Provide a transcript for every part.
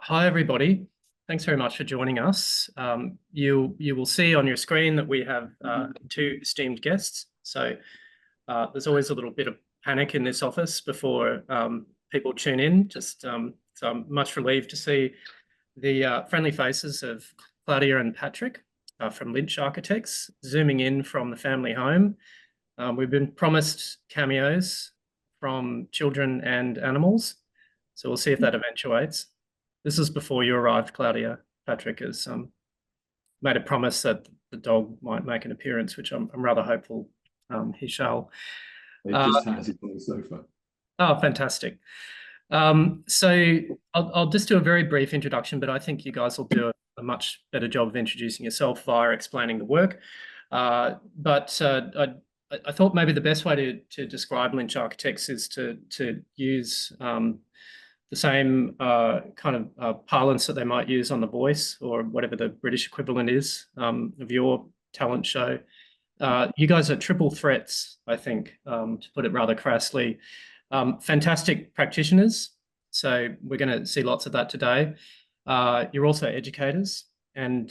Hi, everybody. Thanks very much for joining us. You will see on your screen that we have two esteemed guests. So there's always a little bit of panic in this office before people tune in. So I'm much relieved to see the friendly faces of Claudia and Patrick from Lynch Architects zooming in from the family home. We've been promised cameos from children and animals, so we'll see if that eventuates. This is before you arrived, Claudia. Patrick has made a promise that the dog might make an appearance, which I'm rather hopeful he shall. It just has it on the sofa. Oh, fantastic. So I'll just do a very brief introduction, but I think you guys will do a much better job of introducing yourself via explaining the work. I thought maybe the best way to describe Lynch Architects is to use the same kind of parlance that they might use on The Voice or whatever the British equivalent is of your talent show. You guys are triple threats, I think, to put it rather crassly. Fantastic practitioners, so we're going to see lots of that today. You're also educators, and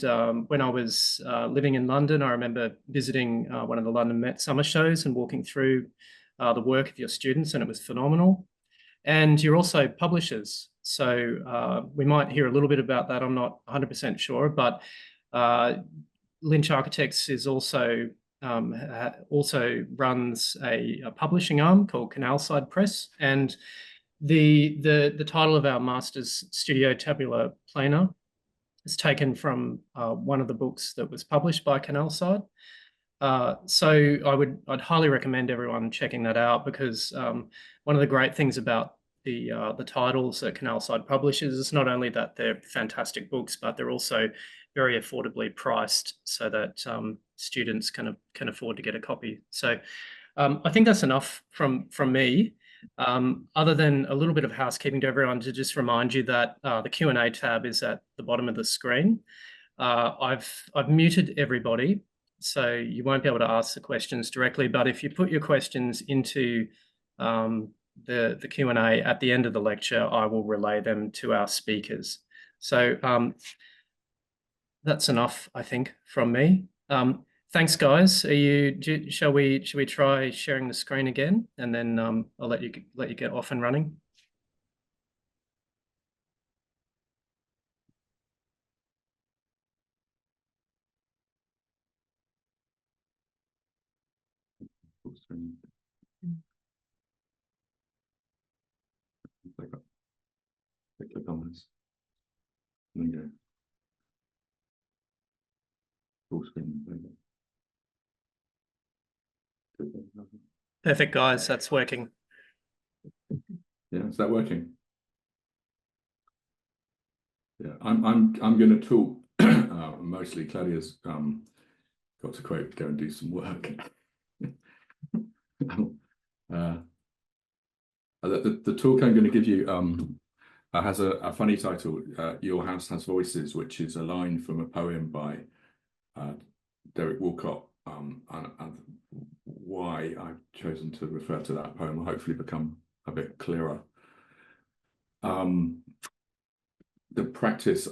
when I was living in London, I remember visiting one of the London Met summer shows and walking through the work of your students, and it was phenomenal. And you're also publishers, so we might hear a little bit about that. I'm not 100% sure, but Lynch Architects is also runs a publishing arm called Canalside Press, and the title of our Masters Studio Tabula Plana is taken from one of the books that was published by Canalside. So I'd highly recommend everyone checking that out, because one of the great things about the titles that Canalside publishes is not only that they're fantastic books, but they're also very affordably priced, so that students can afford to get a copy. So I think that's enough from me. Other than a little bit of housekeeping to everyone, to just remind you that the Q&A tab is at the bottom of the screen. I've muted everybody, so you won't be able to ask the questions directly, but if you put your questions into the Q&A at the end of the lecture, I will relay them to our speakers. So that's enough, I think, from me. Thanks, guys. Shall we try sharing the screen again, and then I'll let you get off and running. Click on this. There you go. Full screen. Perfect, guys. That's working. Yeah, is that working? Yeah, I'm going to talk. Mostly Claudia's got to go and do some work. The talk I'm going to give you has a funny title. Your House Has Voices, which is a line from a poem by Derek Walcott, and why I've chosen to refer to that poem will hopefully become a bit clearer. The practice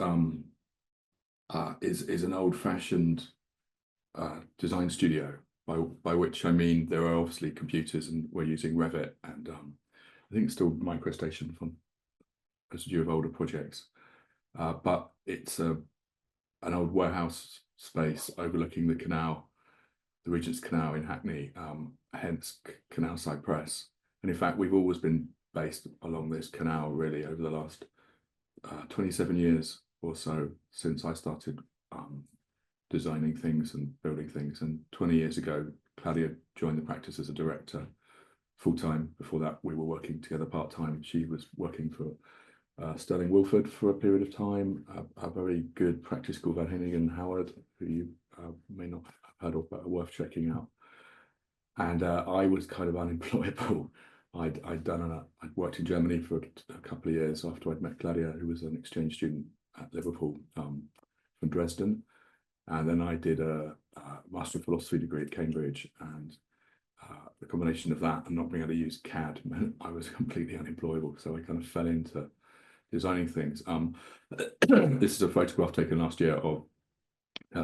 is an old-fashioned design studio, by which I mean there are obviously computers, and we're using Revit, and I think it's still MicroStation from a studio of older projects, but it's an old warehouse space overlooking the canal, the Regent's Canal in Hackney, hence Canalside Press. And in fact, we've always been based along this canal, really, over the last 27 years or so, since I started designing things and building things. And 20 years ago, Claudia joined the practice as a director full-time. Before that, we were working together part-time. She was working for Sterling Wilford for a period of time, a very good practice called Van Henningen Howard, who you may not have heard of, but are worth checking out. And I was kind of unemployable. I'd worked in Germany for a couple of years after I'd met Claudia, who was an exchange student at Liverpool from Dresden. And then I did a Master of Philosophy degree at Cambridge, and the combination of that and not being able to use CAD meant I was completely unemployable. So I kind of fell into designing things. This is a photograph taken last year of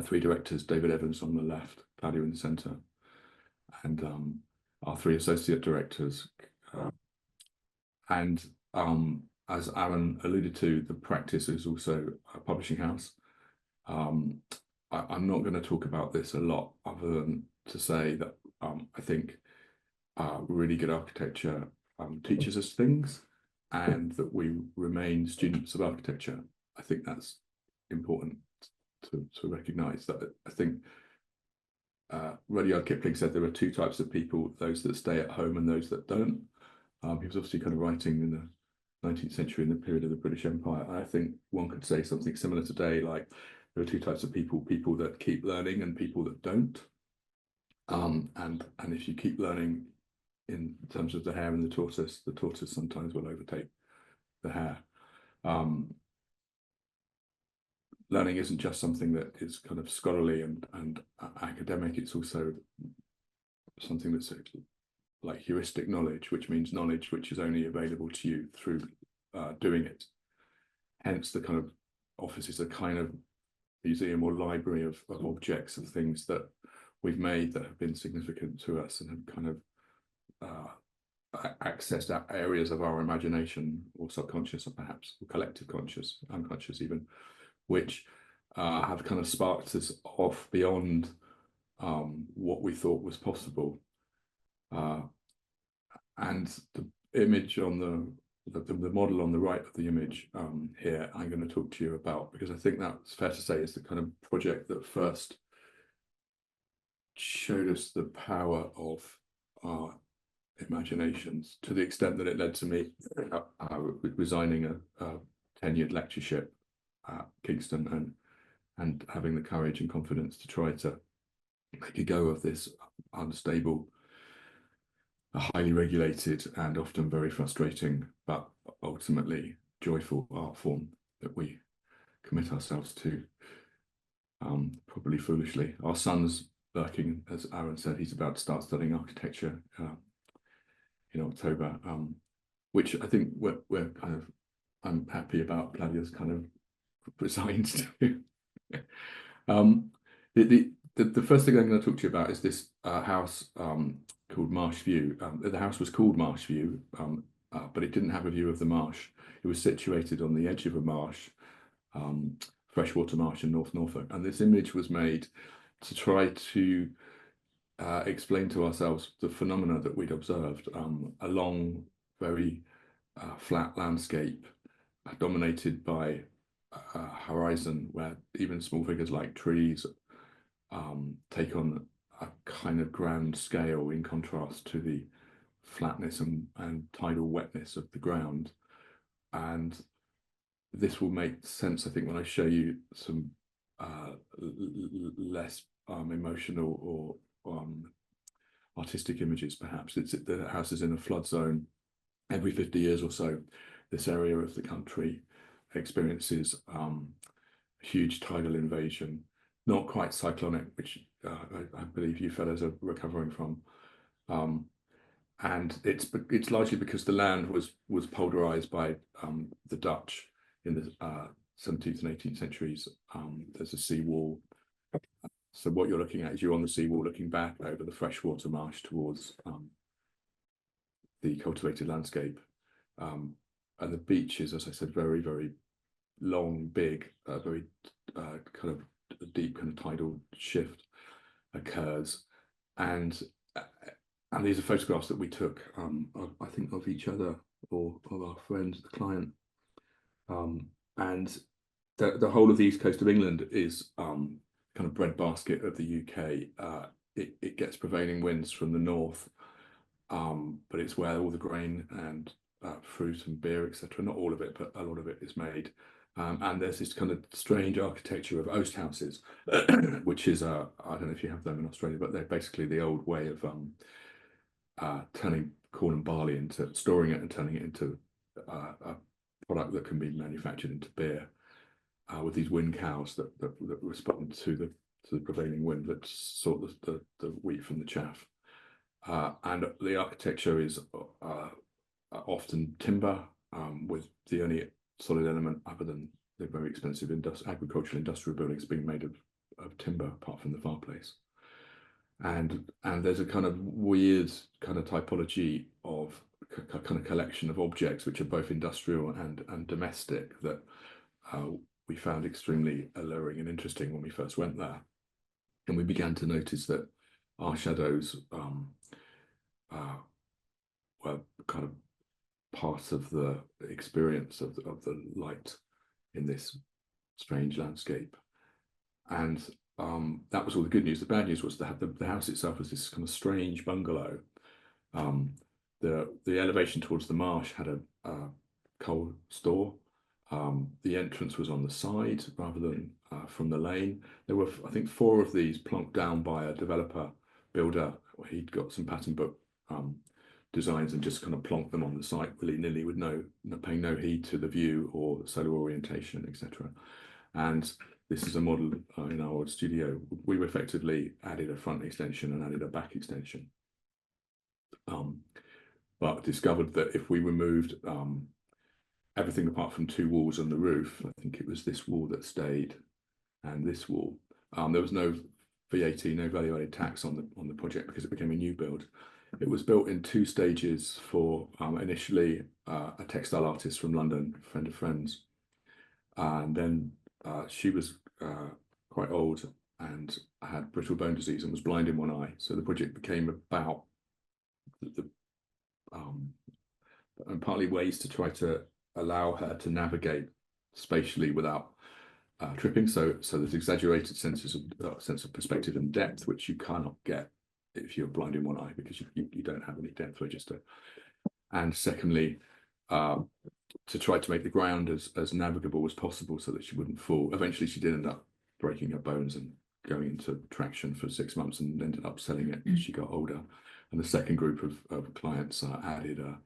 three directors, David Evans on the left, Claudia in the centre, and our three associate directors. And as Aaron alluded to, the practice is also a publishing house. I'm not going to talk about this a lot, other than to say that I think really good architecture teaches us things, and that we remain students of architecture. I think that's important to recognise. That I think Rudyard Kipling said there are two types of people: those that stay at home and those that don't. He was obviously kind of writing in the 19th century, in the period of the British Empire. And I think one could say something similar today, like there are two types of people: people that keep learning and people that don't. And if you keep learning in terms of the hare and the tortoise sometimes will overtake the hare. Learning isn't just something that is kind of scholarly and academic. It's also something that's like heuristic knowledge, which means knowledge which is only available to you through doing it. Hence, the kind of office is a kind of museum or library of objects and things that we've made that have been significant to us and have kind of accessed areas of our imagination, or subconscious, or perhaps or collective conscious, unconscious even, which have kind of sparked us off beyond what we thought was possible. And the image on the model on the right of the image here, I'm going to talk to you about, because I think that's fair to say is the kind of project that first showed us the power of our imaginations, to the extent that it led to me resigning a tenured lectureship at Kingston and having the courage and confidence to try to make a go of this unstable, highly regulated and often very frustrating, but ultimately joyful art form that we commit ourselves to, probably foolishly. Our son's working, as Aaron said, he's about to start studying architecture in October, which I think we're kind of, I'm happy about. Claudia's kind of resigned to. The first thing I'm going to talk to you about is this house called Marsh View. The house was called Marsh View, but it didn't have a view of the marsh. It was situated on the edge of a marsh, freshwater marsh in North Norfolk. And this image was made to try to explain to ourselves the phenomena that we'd observed, a long, very flat landscape dominated by a horizon where even small figures like trees take on a kind of grand scale in contrast to the flatness and tidal wetness of the ground. And this will make sense, I think, when I show you some less emotional or artistic images, perhaps. The house is in a flood zone. Every 50 years or so, this area of the country experiences huge tidal invasion, not quite cyclonic, which I believe you fellows are recovering from. And it's largely because the land was pulverized by the Dutch in the 17th and 18th centuries. There's a seawall. So what you're looking at is you're on the seawall looking back over the freshwater marsh towards the cultivated landscape. And the beach is, as I said, very, very long, big, very kind of a deep kind of tidal shift occurs. And these are photographs that we took, I think, of each other or of our friends, the client. And the whole of the east coast of England is kind of breadbasket of the UK. It gets prevailing winds from the north, but it's where all the grain and fruit and beer, etc., not all of it, but a lot of it is made. And there's this kind of strange architecture of oast houses, which is, I don't know if you have them in Australia, but they're basically the old way of turning corn and barley into, storing it and turning it into a product that can be manufactured into beer, with these wind cows that respond to the prevailing wind that sort the wheat from the chaff. And the architecture is often timber, with the only solid element other than the very expensive agricultural industrial buildings being made of timber, apart from the fireplace. And there's a kind of weird kind of typology of kind of collection of objects which are both industrial and domestic that we found extremely alluring and interesting when we first went there. And we began to notice that our shadows were kind of part of the experience of the light in this strange landscape. And that was all the good news. The bad news was that the house itself was this kind of strange bungalow. The elevation towards the marsh had a coal store. The entrance was on the side rather than from the lane. There were, I think, 4 of these plonked down by a developer builder. He'd got some pattern book designs and just kind of plonked them on the site willy-nilly with paying no heed to the view or solar orientation, etc. And this is a model in our old studio. We effectively added a front extension and added a back extension, but discovered that if we removed everything apart from 2 walls on the roof, I think it was this wall that stayed and this wall, there was no VAT, no value-added tax on the project because it became a new build. It was built in 2 stages for initially a textile artist from London, a friend of friends, and then she was quite old and had brittle bone disease and was blind in one eye. So the project became about and partly ways to try to allow her to navigate spatially without tripping. So there's exaggerated sense of perspective and depth, which you cannot get if you're blind in one eye because you don't have any depth register. And secondly, to try to make the ground as navigable as possible so that she wouldn't fall. Eventually, she did end up breaking her bones and going into traction for 6 months and ended up selling it as she got older. And the second group of clients added a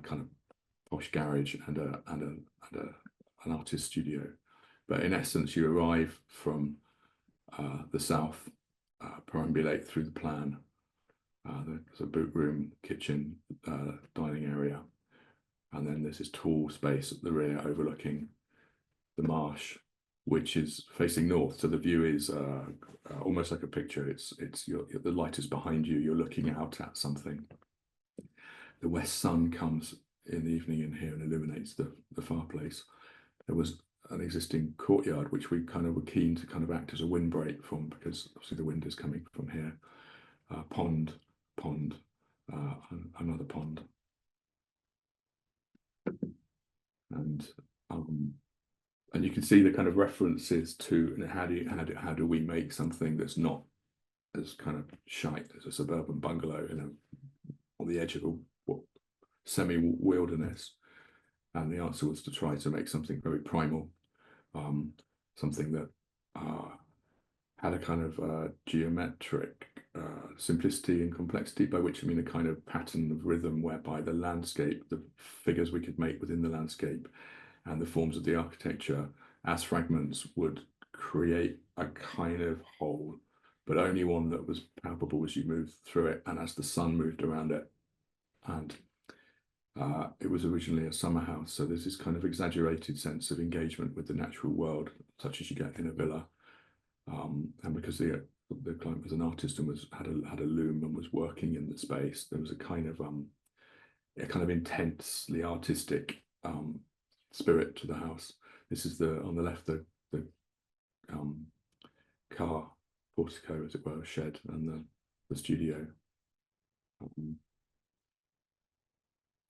kind of posh garage and an artist studio. But in essence, you arrive from the south, perambulate through the plan. There's a boot room, kitchen, dining area. And then there's this tall space at the rear overlooking the marsh, which is facing north. So the view is almost like a picture. The light is behind you. You're looking out at something. The west sun comes in the evening in here and illuminates the fireplace. There was an existing courtyard, which we kind of were keen to kind of act as a windbreak from, because obviously the wind is coming from here. Pond, another pond. And you can see the kind of references to how do we make something that's not as kind of shite as a suburban bungalow, on the edge of a semi-wilderness. And the answer was to try to make something very primal, something that had a kind of geometric simplicity and complexity, by which I mean a kind of pattern of rhythm whereby the landscape, the figures we could make within the landscape and the forms of the architecture as fragments would create a kind of whole, but only one that was palpable as you moved through it and as the sun moved around it. And it was originally a summer house, so there's this kind of exaggerated sense of engagement with the natural world, such as you get in a villa. And because the client was an artist and had a loom and was working in the space, there was a kind of intensely artistic spirit to the house. This is on the left the car portico, as it were, shed, and the studio.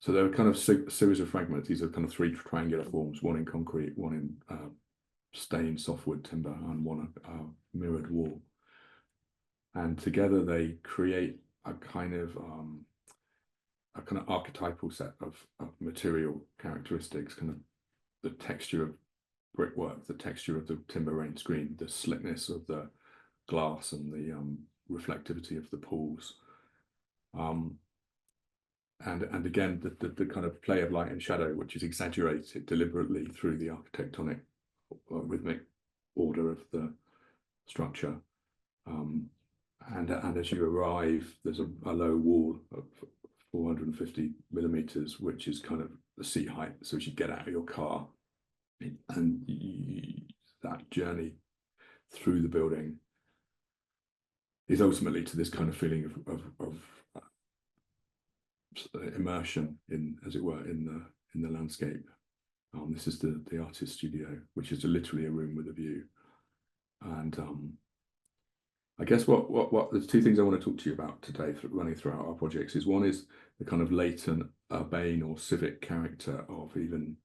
So there are kind of series of fragments. These are kind of 3 triangular forms, one in concrete, one in stained softwood timber, and one mirrored wall. And together they create a kind of archetypal set of material characteristics, kind of the texture of brickwork, the texture of the timber rain screen, the slickness of the glass, and the reflectivity of the pools. And again, the kind of play of light and shadow, which is exaggerated deliberately through the architectonic rhythmic order of the structure. And as you arrive, there's a low wall of 450 millimeters, which is kind of the seat height. So as you get out of your car, and that journey through the building is ultimately to this kind of feeling of immersion in, as it were, in the landscape. This is the artist studio, which is literally a room with a view. And I guess what there's two things I want to talk to you about today, running throughout our projects, is one is the kind of latent urbane or civic character of even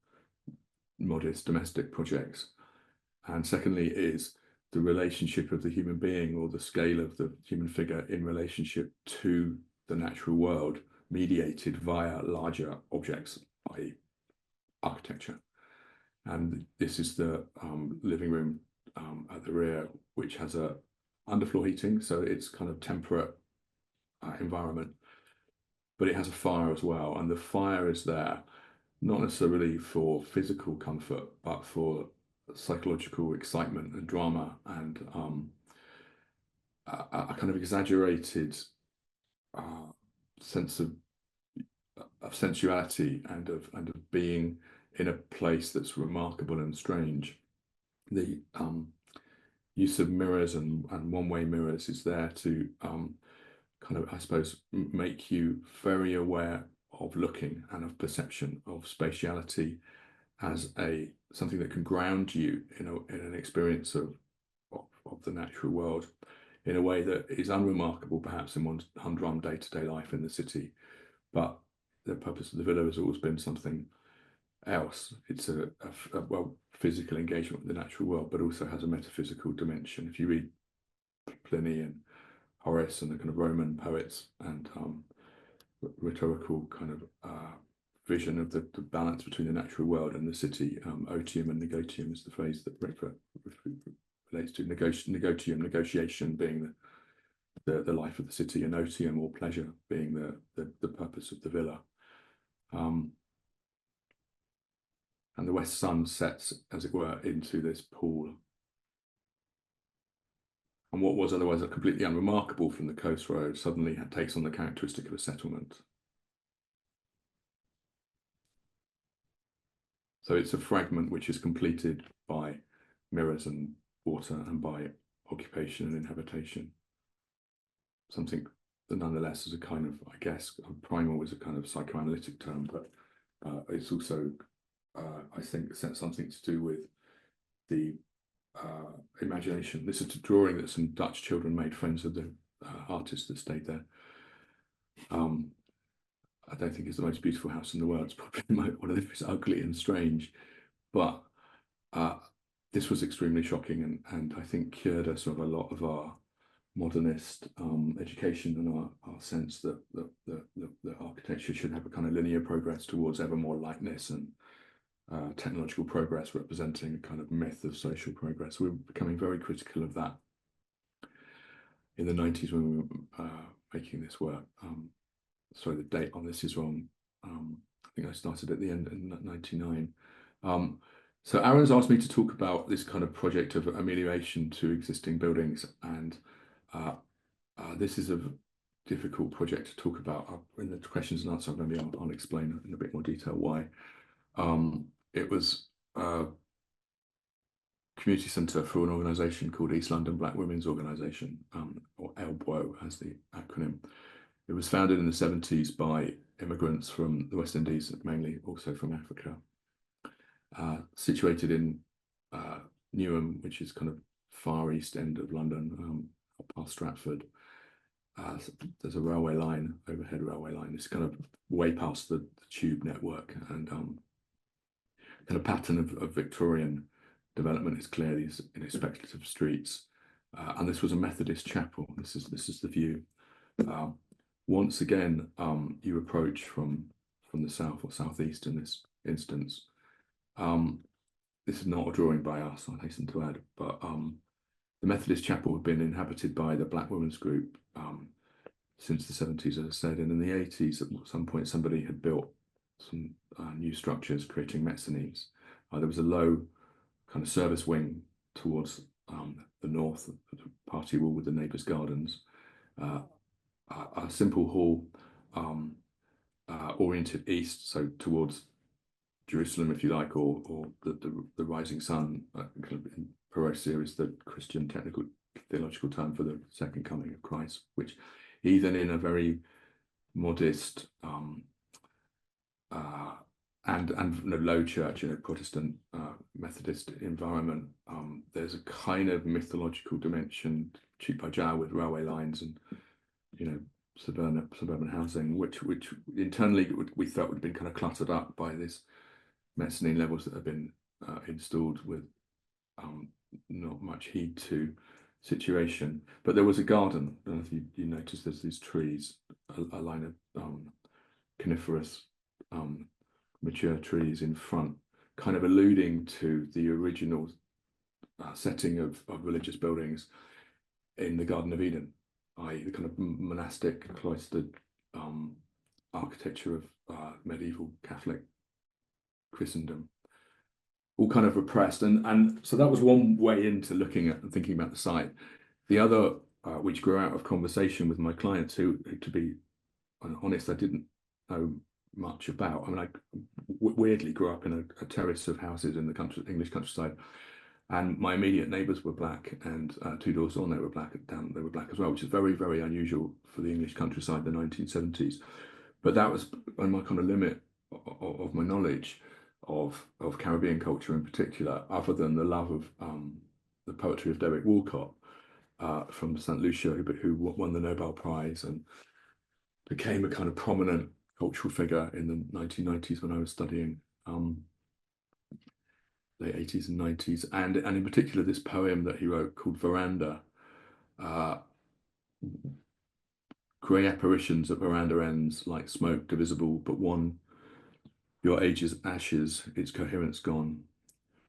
modest domestic projects, and secondly is the relationship of the human being, or the scale of the human figure in relationship to the natural world, mediated via larger objects, i.e. architecture. And this is the living room at the rear, which has a underfloor heating, so it's kind of temperate environment, but it has a fire as well, and the fire is there not necessarily for physical comfort, but for psychological excitement and drama, and a kind of exaggerated sense of sensuality and of being in a place that's remarkable and strange. The use of mirrors and one-way mirrors is there to kind of, I suppose, make you very aware of looking and of perception, of spatiality as something that can ground you in an experience of the natural world in a way that is unremarkable perhaps in one's humdrum day-to-day life in the city. But the purpose of the villa has always been something else. It's a well, physical engagement with the natural world, but also has a metaphysical dimension. If you read Pliny and Horace and the kind of Roman poets and rhetorical kind of vision of the balance between the natural world and the city, otium and negotium is the phrase that relates to negotiation being the life of the city, and otium, or pleasure, being the purpose of the villa. And the west sun sets, as it were, into this pool. And what was otherwise completely unremarkable from the coast road suddenly takes on the characteristic of a settlement. So it's a fragment which is completed by mirrors and water and by occupation and inhabitation. Something that nonetheless is a kind of, I guess, primal is a kind of psychoanalytic term, but it's also, I think, something to do with the imagination. This is a drawing that some Dutch children made, friends of the artist that stayed there. I don't think it's the most beautiful house in the world. It's probably one of the most ugly and strange, but this was extremely shocking, and I think cured us of a lot of our modernist education and our sense that architecture should have a kind of linear progress towards ever more lightness and technological progress representing a kind of myth of social progress. We were becoming very critical of that in the 90s when we were making this work. Sorry, the date on this is wrong. I think I started at the end in 99. So Aaron's asked me to talk about this kind of project of amelioration to existing buildings, and this is a difficult project to talk about. In the questions and answers, maybe I'll explain in a bit more detail why. It was a community centre for an organisation called East London Black Women's Organisation, or ELBWO as the acronym. It was founded in the 70s by immigrants from the West Indies, mainly also from Africa, situated in Newham, which is kind of far east end of London, up past Stratford. There's a railway line, overhead railway line. It's kind of way past the tube network, and kind of pattern of Victorian development is clear. These speculative streets, and this was a Methodist chapel. This is the view. Once again, you approach from the south or southeast in this instance. This is not a drawing by us, I hasten to add, but the Methodist chapel had been inhabited by the Black Women's Group since the 70s, as I said, and in the 80s, at some point, somebody had built some new structures, creating mezzanines. There was a low kind of service wing towards the north, the party wall with the neighbours' gardens, a simple hall oriented east, so towards Jerusalem, if you like, or the rising sun. Kind of in Parousia is the Christian technical theological term for the second coming of Christ, which even in a very modest and low church, Protestant Methodist environment, there's a kind of mythological dimension, cheek by jowl with railway lines and suburban housing, which internally we felt would have been kind of cluttered up by these mezzanine levels that have been installed with not much heed to situation. But there was a garden. I don't know if you noticed there's these trees, a line of coniferous mature trees in front, kind of alluding to the original setting of religious buildings in the Garden of Eden, i.e. the kind of monastic cloistered architecture of medieval Catholic Christendom, all kind of repressed. And so that was one way into looking at and thinking about the site. The other, which grew out of conversation with my clients, who to be honest, I didn't know much about. I mean, I weirdly grew up in a terrace of houses in the English countryside, and my immediate neighbours were black, and 2 doors on they were black as well, which is very, very unusual for the English countryside, the 1970s. But that was on my kind of limit of my knowledge of Caribbean culture in particular, other than the love of the poetry of Derek Walcott from St. Lucia, who won the Nobel Prize and became a kind of prominent cultural figure in the 1990s when I was studying, late 80s and 90s, and in particular this poem that he wrote called Veranda. Grey apparitions at veranda ends, like smoke divisible but one. Your age's ashes, its coherence gone.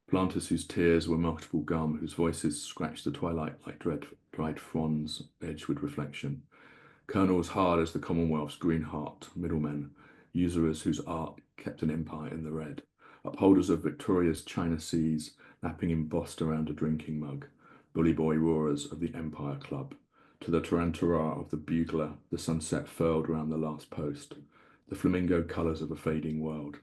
Planters whose tears were marketable gum, whose voices scratched the twilight like dried fronds edged with reflection. Colonels hard as the Commonwealth's green heart, middlemen, usurers whose art kept an empire in the red, upholders of Victoria's China seas, napping embossed around a drinking mug, bully boy roarers of the Empire Club. To the tarantara of the bugler, the sunset furled round the last post, the flamingo colours of a fading world.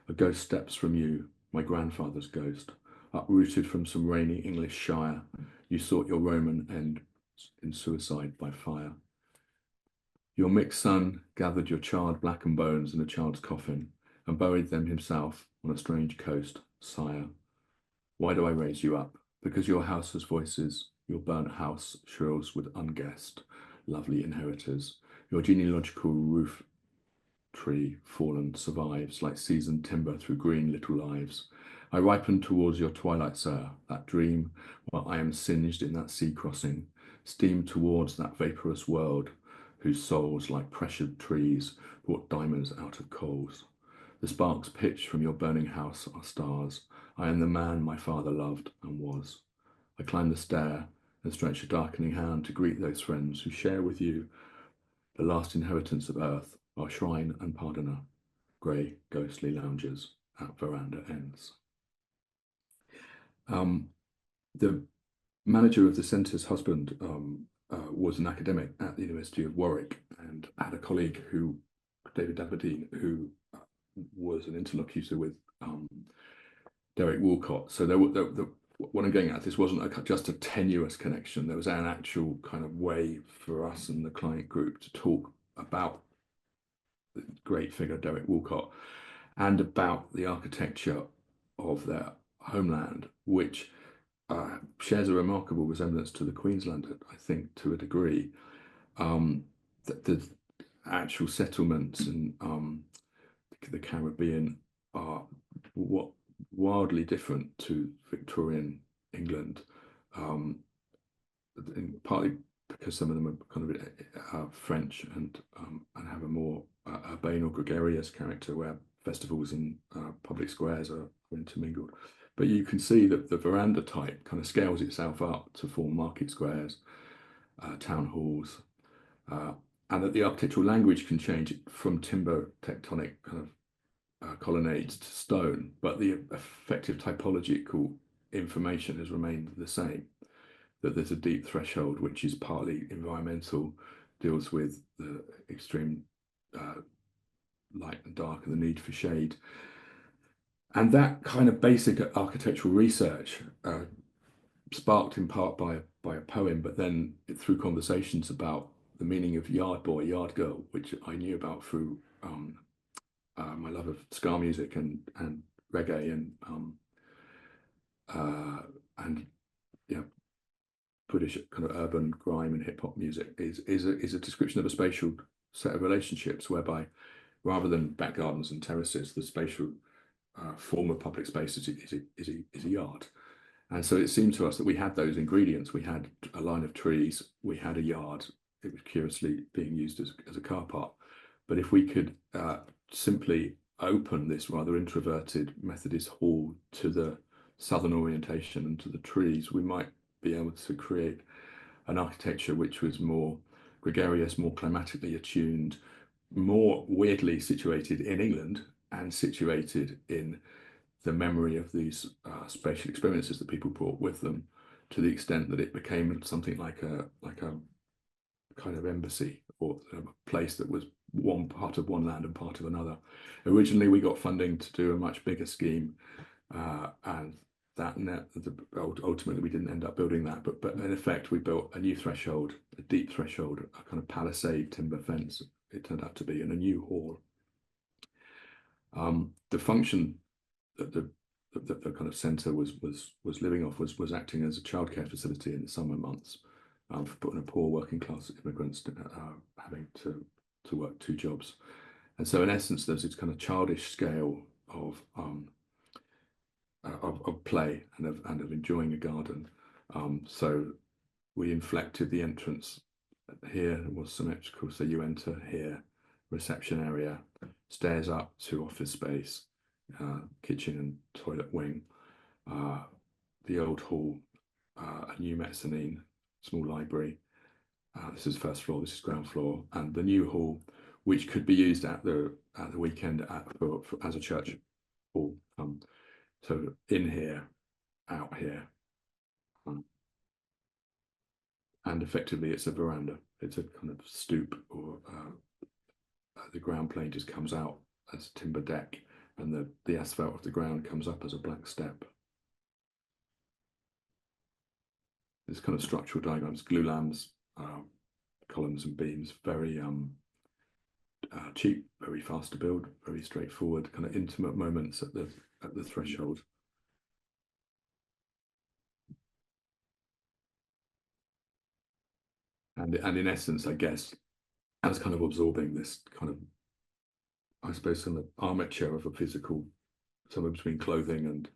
A ghost steps from you, my grandfather's ghost, uprooted from some rainy English shire. You sought your Roman end in suicide by fire. Your mixed son gathered your charred blackened bones in a child's coffin and buried them himself on a strange coast, sire. Why do I raise you up? Because your house has voices, your burnt house shrills with unguessed, lovely inheritors. Your genealogical roof tree, fallen, survives like seasoned timber through green little lives. I ripen towards your twilight, sir, that dream, while I am singed in that sea crossing, steam towards that vaporous world, whose souls, like pressured trees, brought diamonds out of coals. The sparks pitch from your burning house are stars. I am the man my father loved and was. I climb the stair and stretch a darkening hand to greet those friends who share with you the last inheritance of earth, our shrine and pardoner, grey, ghostly loungers at veranda ends. The manager of the centre's husband was an academic at the University of Warwick and had a colleague who, David Daberdeen, who was an interlocutor with Derek Walcott. So what I'm getting at, this wasn't just a tenuous connection. There was an actual kind of way for us and the client group to talk about the great figure Derek Walcott and about the architecture of their homeland, which shares a remarkable resemblance to the Queensland, I think, to a degree. The actual settlements in the Caribbean are wildly different to Victorian England, partly because some of them are kind of French and have a more urbane or gregarious character, where festivals and public squares are intermingled. But you can see that the veranda type kind of scales itself up to form market squares, town halls, and that the architectural language can change from timber tectonic kind of colonnades to stone, but the effective typological information has remained the same. That there's a deep threshold, which is partly environmental, deals with the extreme light and dark and the need for shade. And that kind of basic architectural research, sparked in part by a poem, but then through conversations about the meaning of yard boy, yard girl, which I knew about through my love of ska music and reggae and yeah, British kind of urban grime and hip hop music is a description of a spatial set of relationships whereby, rather than back gardens and terraces, the spatial form of public space is a yard. And so it seemed to us that we had those ingredients. We had a line of trees, we had a yard. It was curiously being used as a car park. But if we could simply open this rather introverted Methodist hall to the southern orientation and to the trees, we might be able to create an architecture which was more gregarious, more climatically attuned, more weirdly situated in England and situated in the memory of these spatial experiences that people brought with them, to the extent that it became something like a kind of embassy, or a place that was one part of one land and part of another. Originally, we got funding to do a much bigger scheme, and that ultimately we didn't end up building that. But in effect, we built a new threshold, a deep threshold, a kind of palisade timber fence. It turned out to be, in a new hall. The function that the kind of centre was living off was acting as a childcare facility in the summer months, for putting a poor working class immigrants having to work 2 jobs. And so in essence, there's this kind of childish scale of play and of enjoying a garden. So we inflected the entrance here. It was symmetrical, so you enter here, reception area, stairs up to office space, kitchen and toilet wing, the old hall, a new mezzanine, small library. This is first floor, this is ground floor, and the new hall, which could be used at the weekend as a church hall. So in here, out here, and effectively it's a veranda. It's a kind of stoop, or the ground plane just comes out as a timber deck, and the asphalt of the ground comes up as a black step. This kind of structural diagrams, glue lambs, columns and beams, very cheap, very fast to build, very straightforward, kind of intimate moments at the threshold. And in essence, I guess, I was kind of absorbing this kind of, I suppose, kind of armature of a physical, somewhere between clothing and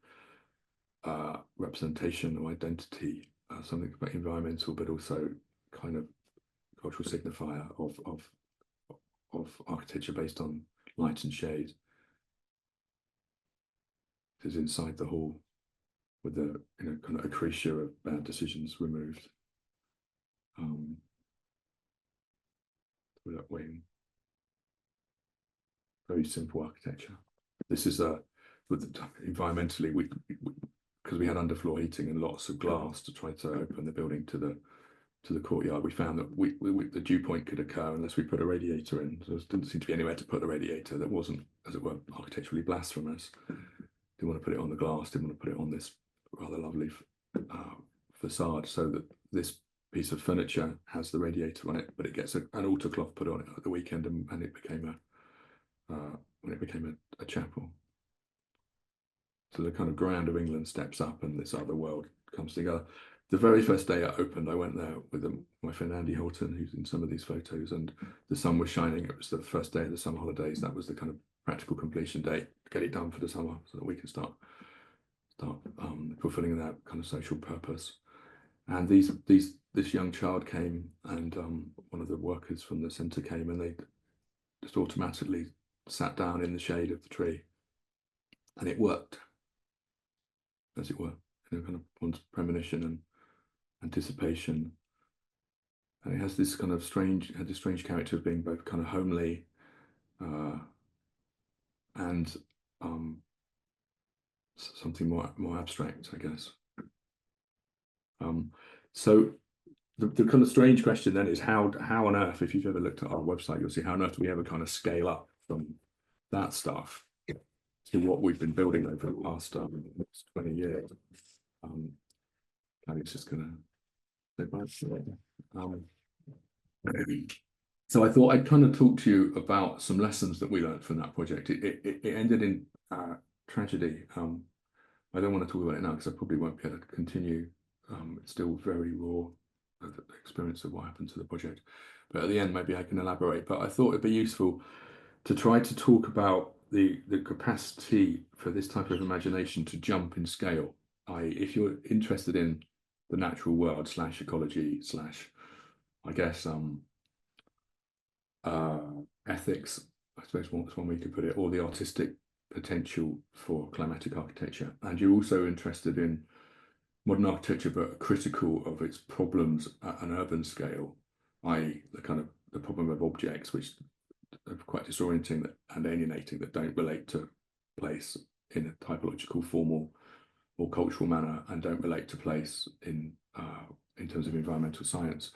representation or identity, something about environmental, but also kind of cultural signifier of architecture based on light and shade. It is inside the hall, with the kind of accretia of bad decisions removed. That wing, very simple architecture. This is environmentally, because we had underfloor heating and lots of glass to try to open the building to the courtyard. We found that the dew point could occur unless we put a radiator in. So there didn't seem to be anywhere to put the radiator that wasn't, as it were, architecturally blasphemous. Didn't want to put it on the glass. Didn't want to put it on this rather lovely facade, so that this piece of furniture has the radiator on it, but it gets an altar cloth put on it at the weekend, and it became a chapel. So the kind of ground of England steps up, and this other world comes together. The very first day it opened, I went there with my friend Andy Holton, who's in some of these photos, and the sun was shining. It was the first day of the summer holidays. That was the kind of practical completion date. Get it done for the summer, so that we can start fulfilling that kind of social purpose. And this young child came, and one of the workers from the centre came, and they just automatically sat down in the shade of the tree, and it worked, as it were, kind of one's premonition and anticipation. And it has this kind of strange character of being both kind of homely and something more abstract, I guess. So the kind of strange question then is how on earth, if you've ever looked at our website, you'll see how on earth do we ever kind of scale up from that stuff to what we've been building over the past 20 years. And it's just going to say bye. So I thought I'd kind of talk to you about some lessons that we learned from that project. It ended in tragedy. I don't want to talk about it now because I probably won't be able to continue. It's still very raw, the experience of what happened to the project. But at the end, maybe I can elaborate. But I thought it'd be useful to try to talk about the capacity for this type of imagination to jump in scale. If you're interested in the natural world / ecology / I guess ethics, I suppose one way you could put it, or the artistic potential for climatic architecture, and you're also interested in modern architecture but critical of its problems at an urban scale, i.e. the problem of objects which are quite disorienting and alienating, that don't relate to place in a typological, formal or cultural manner, and don't relate to place in terms of environmental science,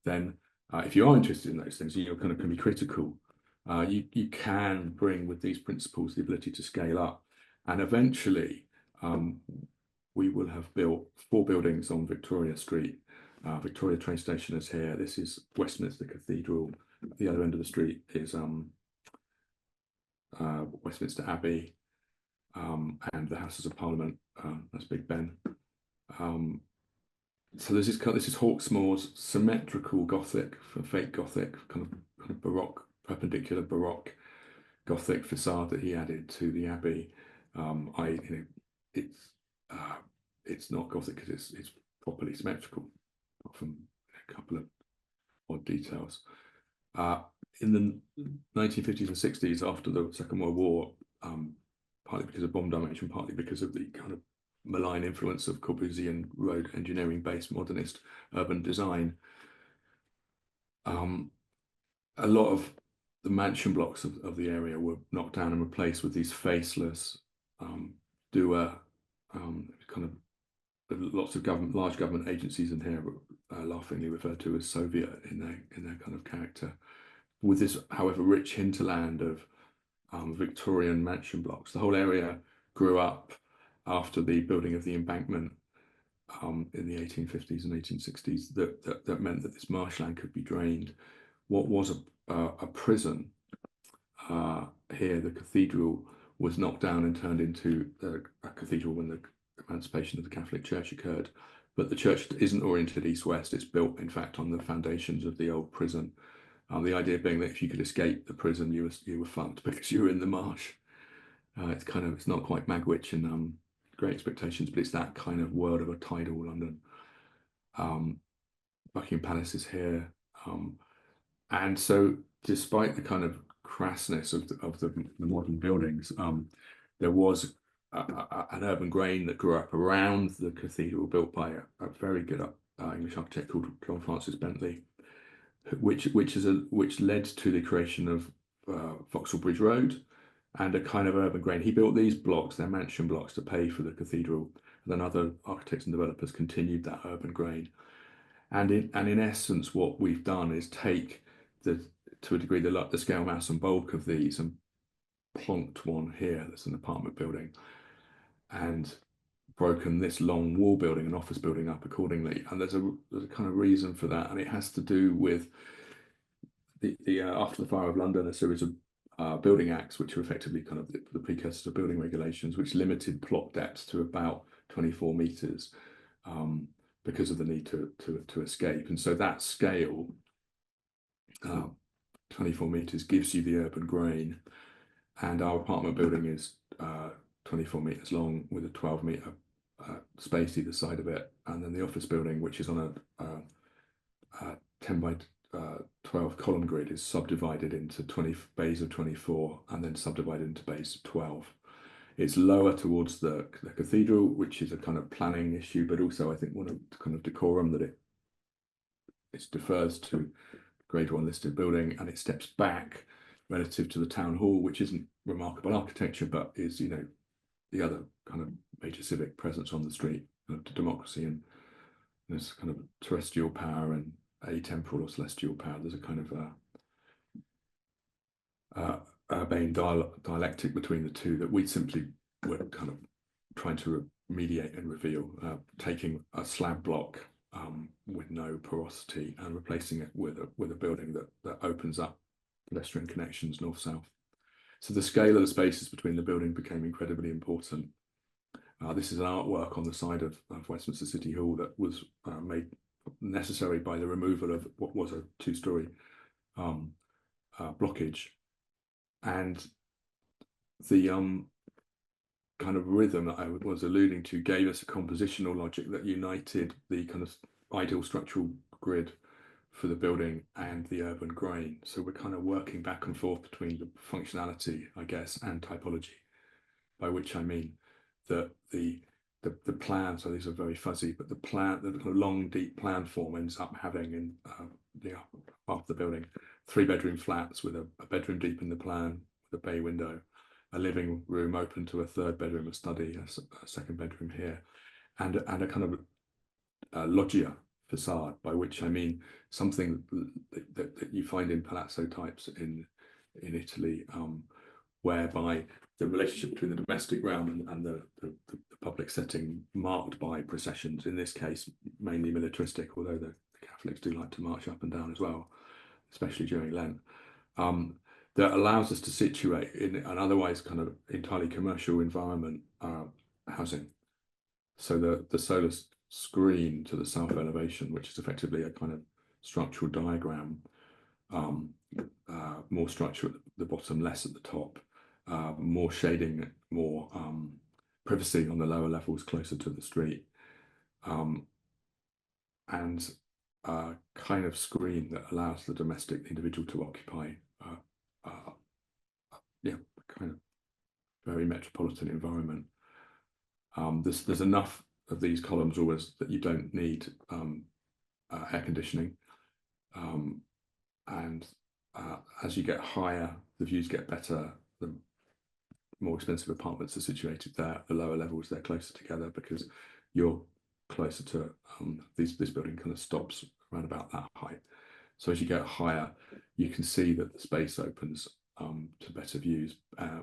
then if you are interested in those things, you're kind of can be critical. You can bring with these principles the ability to scale up, and eventually we will have built 4 buildings on Victoria Street. Victoria train station is here. This is Westminster Cathedral. At the other end of the street is Westminster Abbey, and the Houses of Parliament. That's Big Ben. So this is Hawksmoor's symmetrical Gothic, fake Gothic, kind of Baroque, perpendicular Baroque Gothic facade that he added to the Abbey. It's not Gothic because it's properly symmetrical, apart from a couple of odd details. In the 1950s and 60s, after the Second World War, partly because of bomb damage and partly because of the kind of malign influence of Corbusian road engineering-based modernist urban design, a lot of the mansion blocks of the area were knocked down and replaced with these faceless doer kind of lots of large government agencies in here, laughingly referred to as Soviet in their kind of character, with this, however, rich hinterland of Victorian mansion blocks. The whole area grew up after the building of the embankment in the 1850s and 1860s. That meant that this marshland could be drained. What was a prison here, the cathedral, was knocked down and turned into a cathedral when the emancipation of the Catholic Church occurred. But the church isn't oriented east-west. It's built, in fact, on the foundations of the old prison. The idea being that if you could escape the prison, you were fucked because you were in the marsh. It's not quite Magwitch and Great Expectations, but it's that kind of world of a tidal London. Buckingham Palace is here, and so despite the kind of crassness of the modern buildings, there was an urban grain that grew up around the cathedral, built by a very good English architect called John Francis Bentley, which led to the creation of Vauxhall Bridge Road and a kind of urban grain. He built these blocks, they're mansion blocks, to pay for the cathedral. And then other architects and developers continued that urban grain. And in essence, what we've done is take to a degree the scale, mass, and bulk of these and plonked one here. That's an apartment building, and broken this long wall building, an office building, up accordingly. And there's a kind of reason for that, and it has to do with the after the fire of London, a series of building acts, which are effectively kind of the precursors to building regulations, which limited plot depths to about 24 meters because of the need to escape. And so that scale, 24 meters, gives you the urban grain. And our apartment building is 24 meters long with a 12-meter space either side of it. And then the office building, which is on a 10 by 12 column grid, is subdivided into 20 bays of 24 and then subdivided into bays of 12. It's lower towards the cathedral, which is a kind of planning issue, but also I think one of the kind of decorum that it defers to Grade 1 listed building, and it steps back relative to the town hall, which isn't remarkable architecture, but is, you know, the other kind of major civic presence on the street, kind of democracy, and there's kind of terrestrial power and atemporal or celestial power. There's a kind of urbane dialectic between the two that we simply were kind of trying to mediate and reveal, taking a slab block with no porosity and replacing it with a building that opens up pedestrian connections north-south. So the scale of the spaces between the building became incredibly important. This is an artwork on the side of Westminster City Hall that was made necessary by the removal of what was a two-storey blockage. And the kind of rhythm that I was alluding to gave us a compositional logic that united the kind of ideal structural grid for the building and the urban grain. So we're kind of working back and forth between the functionality, I guess, and typology, by which I mean that the plan, so these are very fuzzy, but the plan, the kind of long, deep plan form ends up having in the upper part of the building, 3-bedroom flats with a bedroom deep in the plan, with a bay window, a living room open to a 3rd bedroom, a study, a 2nd bedroom here, and a kind of loggia facade, by which I mean something that you find in palazzo types in Italy, whereby the relationship between the domestic realm and the public setting marked by processions, in this case mainly militaristic, although the Catholics do like to march up and down as well, especially during Lent, that allows us to situate in an otherwise kind of entirely commercial environment housing. So the solar screen to the south elevation, which is effectively a kind of structural diagram, more structure at the bottom, less at the top, more shading, more privacy on the lower levels closer to the street, and a kind of screen that allows the domestic individual to occupy kind of very metropolitan environment. There's enough of these columns always that you don't need air conditioning, and as you get higher, the views get better. The more expensive apartments are situated there. The lower levels, they're closer together because you're closer to this building kind of stops around about that height. So as you get higher, you can see that the space opens to better views,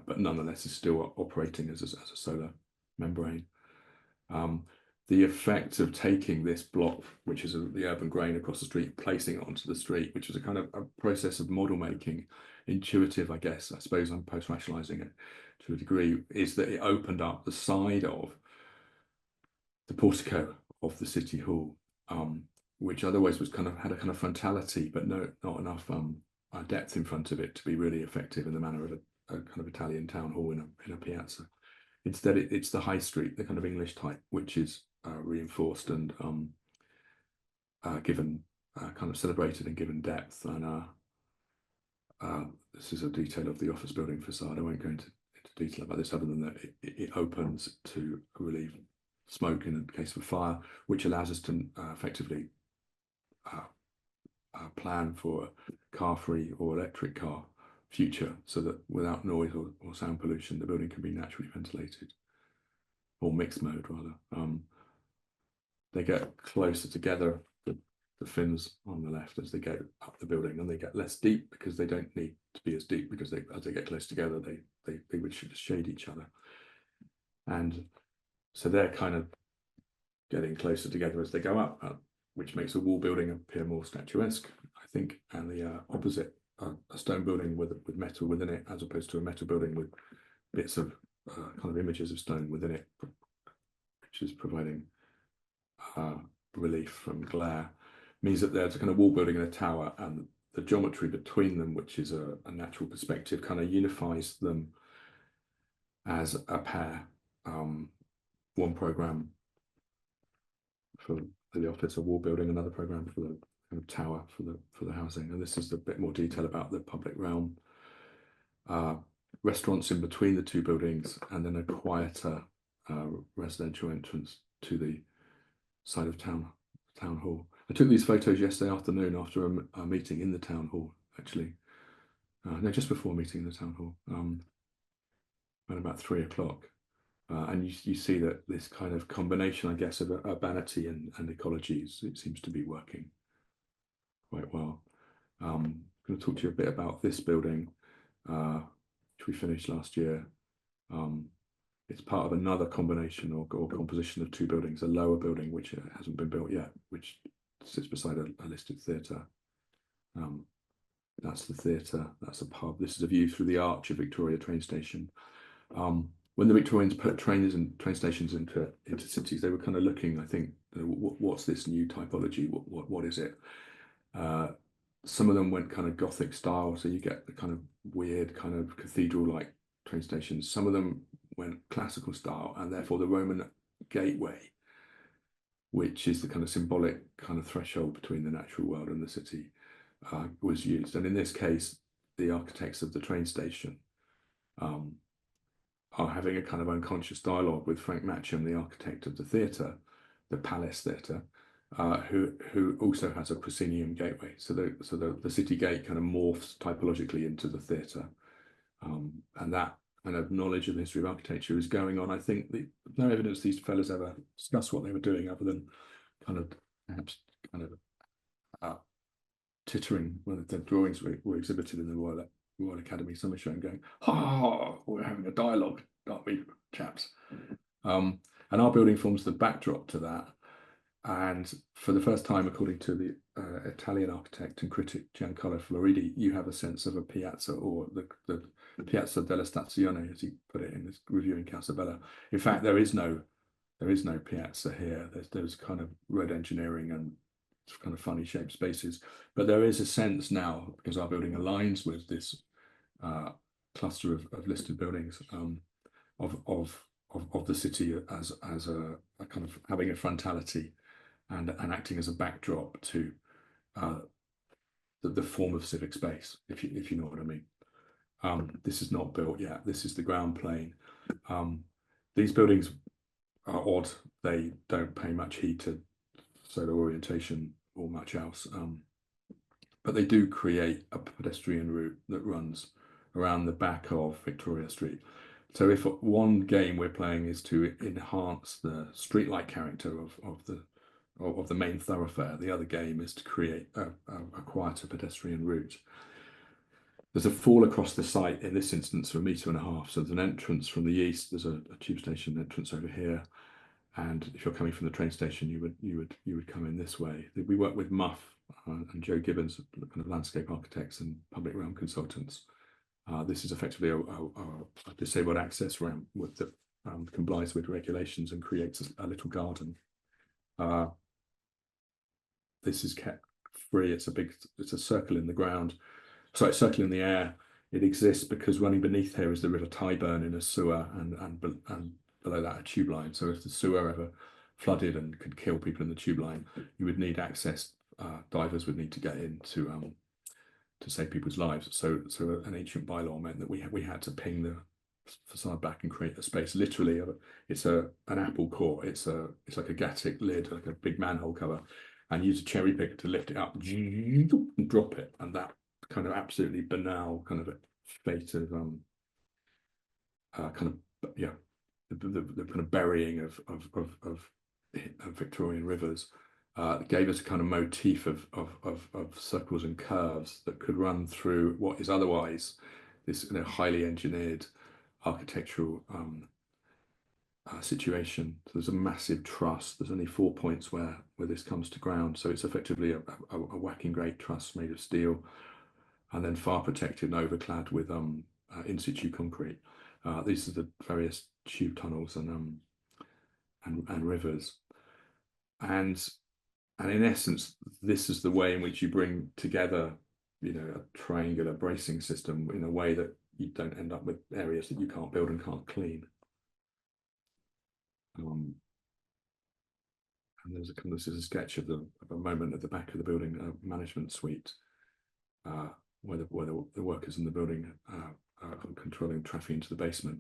but nonetheless is still operating as a solar membrane. The effect of taking this block, which is the urban grain across the street, placing it onto the street, which was a kind of a process of model making, intuitive, I guess. I suppose I'm post-rationalizing it to a degree, is that it opened up the side of the portico of the City Hall, which otherwise was had a kind of frontality, but not enough depth in front of it to be really effective in the manner of a kind of Italian town hall in a piazza. Instead, it's the high street, the kind of English type, which is reinforced and given kind of celebrated and given depth. And this is a detail of the office building facade. I won't go into detail about this other than that it opens to relieve smoke in the case of a fire, which allows us to effectively plan for a car-free or electric car future, so that without noise or sound pollution, the building can be naturally ventilated, or mixed mode rather. They get closer together, the fins on the left, as they go up the building, and they get less deep because they don't need to be as deep, because as they get close together, they would shade each other. And so they're kind of getting closer together as they go up, which makes a wall building appear more statuesque, I think, and the opposite, a stone building with metal within it, as opposed to a metal building with bits of kind of images of stone within it, which is providing relief from glare, means that there's a kind of wall building and a tower, and the geometry between them, which is a natural perspective, kind of unifies them as a pair. One program for the office, a wall building, another program for the kind of tower for the housing. And this is a bit more detail about the public realm. Restaurants in between the two buildings, and then a quieter residential entrance to the side of town hall. I took these photos yesterday afternoon after a meeting in the town hall, actually. No, just before a meeting in the town hall, at about 3 o'clock. And you see that this kind of combination, I guess, of urbanity and ecologies, it seems to be working quite well. I'm going to talk to you a bit about this building. which we finished last year. It's part of another combination or composition of two buildings, a lower building, which hasn't been built yet, which sits beside a listed theatre. That's the theatre, that's a pub. This is a view through the arch of Victoria train station. When the Victorians put trains and train stations into cities, they were kind of looking, I think, what's this new typology? What is it? Some of them went kind of Gothic style, so you get the kind of weird kind of cathedral-like train stations. Some of them went classical style, and therefore the Roman gateway, which is the kind of symbolic kind of threshold between the natural world and the city, was used. And in this case, the architects of the train station are having a kind of unconscious dialogue with Frank Matcham, the architect of the theatre, the Palace Theatre, who also has a proscenium gateway. So the city gate kind of morphs typologically into the theatre, and that kind of knowledge of the history of architecture is going on. I think no evidence these fellas ever discussed what they were doing, other than kind of perhaps kind of tittering when the drawings were exhibited in the Royal Academy Summer Show and going, "Oh, we're having a dialogue, aren't we, chaps?" And our building forms the backdrop to that. And for the first time, according to the Italian architect and critic Giancarlo Floridi, you have a sense of a piazza, or the Piazza della Stazione, as he put it in his review in Casabella. In fact, there is no piazza here. There's kind of red engineering and kind of funny shaped spaces, but there is a sense now, because our building aligns with this cluster of listed buildings, of the city as a kind of having a frontality and acting as a backdrop to the form of civic space, if you know what I mean. This is not built yet. This is the ground plane. These buildings are odd. They don't pay much heed to solar orientation or much else, but they do create a pedestrian route that runs around the back of Victoria Street. So if one game we're playing is to enhance the street-like character of the main thoroughfare, the other game is to create a quieter pedestrian route. There's a fall across the site in this instance of 1.5 meters. So there's an entrance from the east. There's a tube station entrance over here, and if you're coming from the train station, you would come in this way. We work with Muff and Joe Gibbons, kind of landscape architects and public realm consultants. This is effectively a disabled access ramp that complies with regulations and creates a little garden. This is kept free. It's a circle in the ground. Sorry, circle in the air. It exists because running beneath here is the River Tyburn in a sewer, and below that a tube line. So if the sewer ever flooded and could kill people in the tube line, you would need access. Divers would need to get in to save people's lives. So an ancient bylaw meant that we had to ping the facade back and create a space. Literally, it's an apple core. It's like a Gatic lid, like a big manhole cover, and use a cherry picker to lift it up and drop it, and that kind of absolutely banal kind of a fate of kind of the kind of burying of Victorian rivers gave us a kind of motif of circles and curves that could run through what is otherwise this highly engineered architectural situation. So there's a massive truss. There's only 4 points where this comes to ground. So it's effectively a whacking great truss made of steel, and then fire protected and overclad with in situ concrete. These are the various tube tunnels and rivers, and in essence, this is the way in which you bring together, a triangular bracing system in a way that you don't end up with areas that you can't build and can't clean. And this is a sketch of a moment at the back of the building, a management suite, where the workers in the building are controlling traffic into the basement.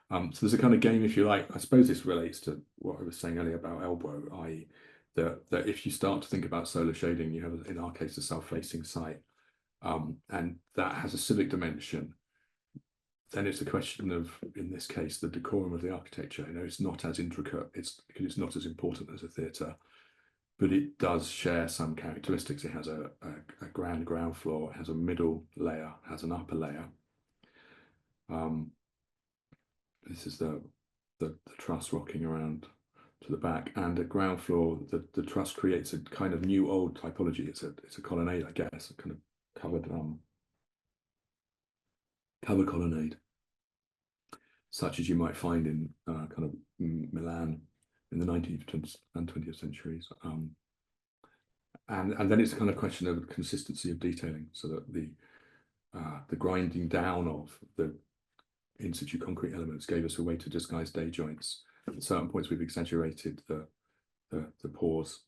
So there's a kind of game, if you like. I suppose this relates to what I was saying earlier about elbow, i.e. that if you start to think about solar shading, you have, in our case, a self-facing site, and that has a civic dimension. Then it's a question of, in this case, the decorum of the architecture. It's not as intricate, because it's not as important as a theatre, but it does share some characteristics. It has a ground floor, it has a middle layer, has an upper layer. This is the truss rocking around to the back, and at ground floor, the truss creates a kind of new old typology. It's a colonnade, I guess, a kind of covered colonnade, such as you might find in kind of Milan in the 19th and 20th centuries. And then it's a kind of question of consistency of detailing, so that the grinding down of the in situ concrete elements gave us a way to disguise day joints. At certain points, we've exaggerated the pores.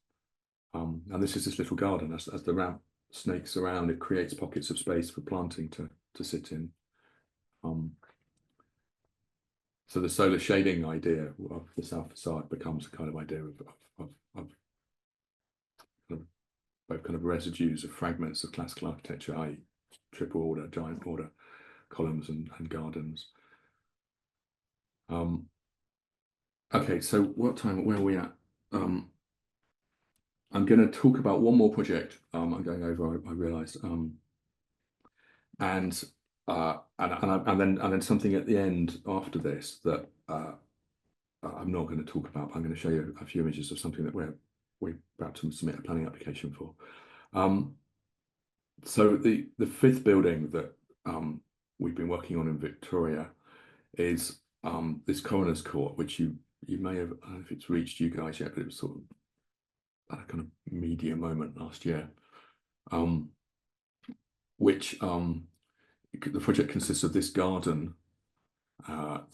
And this is this little garden. As the ramp snakes around, it creates pockets of space for planting to sit in. So the solar shading idea of the south facade becomes a kind of idea of both kind of residues of fragments of classical architecture, i.e. triple order, giant order columns and gardens. Okay, so where are we at? I'm going to talk about one more project. I'm going over, I realised, and then something at the end after this that I'm not going to talk about. But I'm going to show you a few images of something that we're about to submit a planning application for. So the fifth building that we've been working on in Victoria is this coroner's court, which you may have, I don't know if it's reached you guys yet, but it was sort of at a kind of media moment last year, which the project consists of this garden,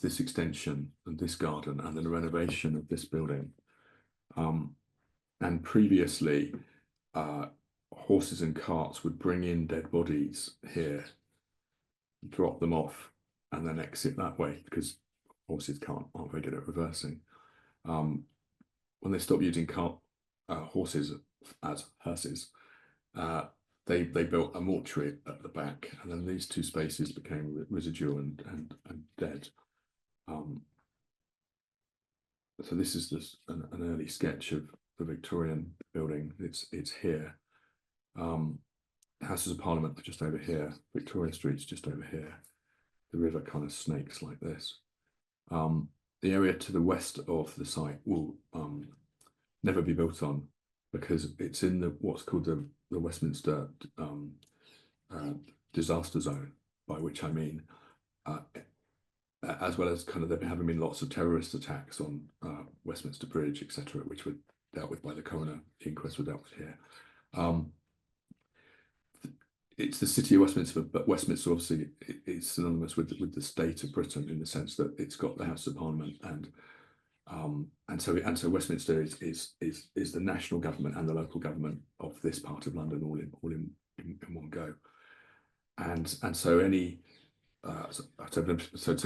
this extension, and this garden, and then the renovation of this building. And previously, horses and carts would bring in dead bodies here, drop them off, and then exit that way, because horses aren't very good at reversing. When they stopped using horses as hearses, they built a mortuary at the back, and then these two spaces became residual and dead. So this is an early sketch of the Victorian building. It's here. Houses of Parliament are just over here. Victoria Street's just over here. The river kind of snakes like this. The area to the west of the site will never be built on, because it's in what's called the Westminster disaster zone, by which I mean, as well as kind of there having been lots of terrorist attacks on Westminster Bridge, etc., which were dealt with by the coroner. The inquests were dealt with here. It's the city of Westminster, but Westminster obviously is synonymous with the state of Britain, in the sense that it's got the House of Parliament, and so Westminster is the national government and the local government of this part of London all in one go. And so any so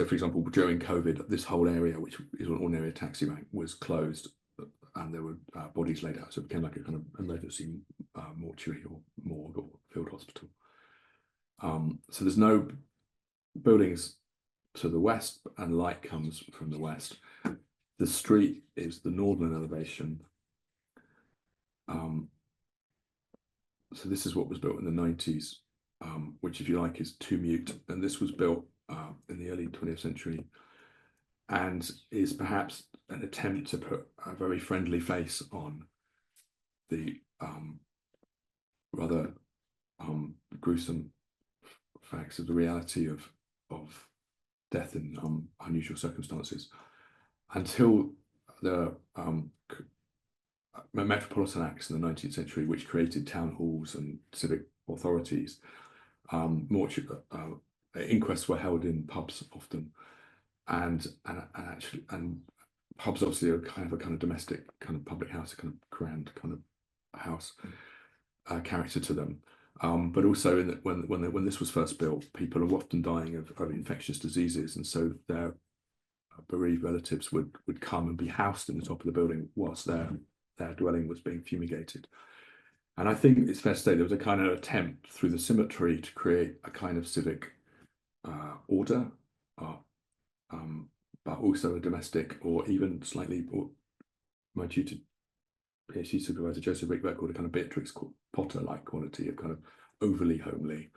for example, during COVID, this whole area, which is an ordinary taxi rank, was closed, and there were bodies laid out. So it became like a kind of emergency mortuary or morgue or field hospital. So there's no buildings to the west, and light comes from the west. The street is the northern elevation. So this is what was built in the 90s, which, if you like, is too mute. And this was built in the early 20th century, and is perhaps an attempt to put a very friendly face on the rather gruesome facts of the reality of death in unusual circumstances. Until the Metropolitan Acts in the 19th century, which created town halls and civic authorities, inquests were held in pubs often, and pubs obviously are kind of domestic kind of public house, a kind of grand kind of house character to them. But also when this was first built, people are often dying of infectious diseases, and so their bereaved relatives would come and be housed in the top of the building whilst their dwelling was being fumigated. And I think it's fair to say there was a kind of attempt through the symmetry to create a kind of civic order, but also a domestic, or even slightly, or my tutor, PhD supervisor Joseph Rickbeck, called a kind of Beatrix Potter-like quality of kind of overly homely,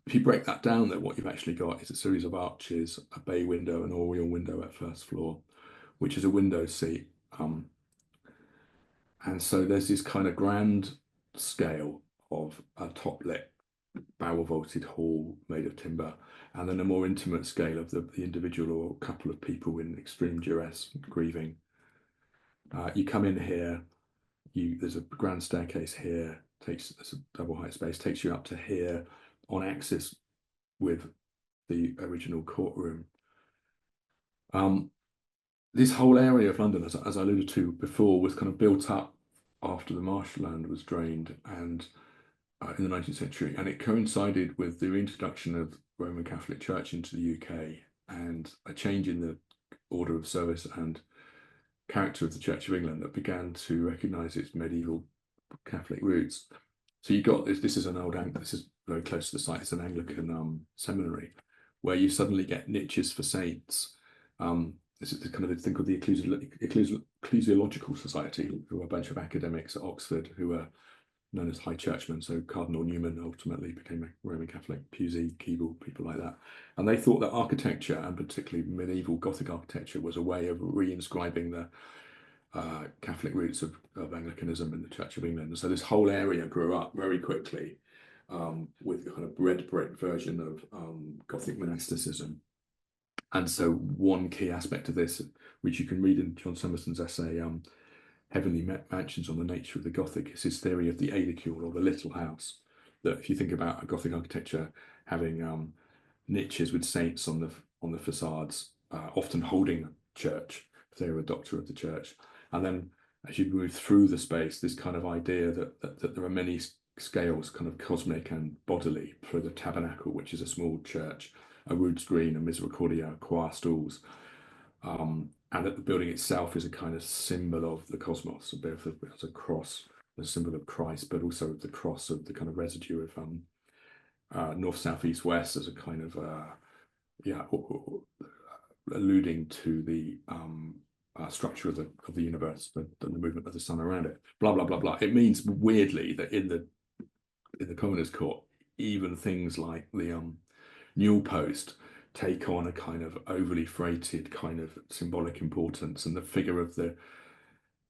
if you break that down, then what you've actually got is a series of arches, a bay window, an oriel window at first floor, which is a window seat. And so there's this kind of grand scale of a top lit barrel vaulted hall made of timber, and then a more intimate scale of the individual or couple of people in extreme duress, grieving. You come in here, there's a grand staircase here, there's a double height space, takes you up to here on axis with the original courtroom. This whole area of London, as I alluded to before, was kind of built up after the marshland was drained and in the 19th century, and it coincided with the reintroduction of Roman Catholic Church into the UK and a change in the order of service and character of the Church of England that began to recognise its medieval Catholic roots. So you got this is an old, this is very close to the site, it's an Anglican seminary, where you suddenly get niches for saints. This is the kind of thing called the Ecclesiological Society, who are a bunch of academics at Oxford who are known as high churchmen. So Cardinal Newman ultimately became a Roman Catholic, Pusey, Keble, people like that. And they thought that architecture, and particularly medieval Gothic architecture, was a way of reinscribing the Catholic roots of Anglicanism in the Church of England. And so this whole area grew up very quickly with a kind of red brick version of Gothic monasticism. And so one key aspect of this, which you can read in John Summerson's essay, Heavenly Mansions on the Nature of the Gothic, is his theory of the aedicule, or the little house. That if you think about a Gothic architecture having niches with saints on the facades, often holding church, if they were a doctor of the church. And then as you move through the space, this kind of idea that there are many scales, kind of cosmic and bodily, for the tabernacle, which is a small church, a rood screen, a misericordia, choir stalls, and that the building itself is a kind of symbol of the cosmos, a bit of a cross, a symbol of Christ, but also the cross of the kind of residue of north, south, east, west, as a kind of alluding to the structure of the universe, the movement of the sun around it. Blah blah blah blah. It means weirdly that in the Commoners' Court, even things like the newel post take on a kind of overly freighted kind of symbolic importance, and the figure of the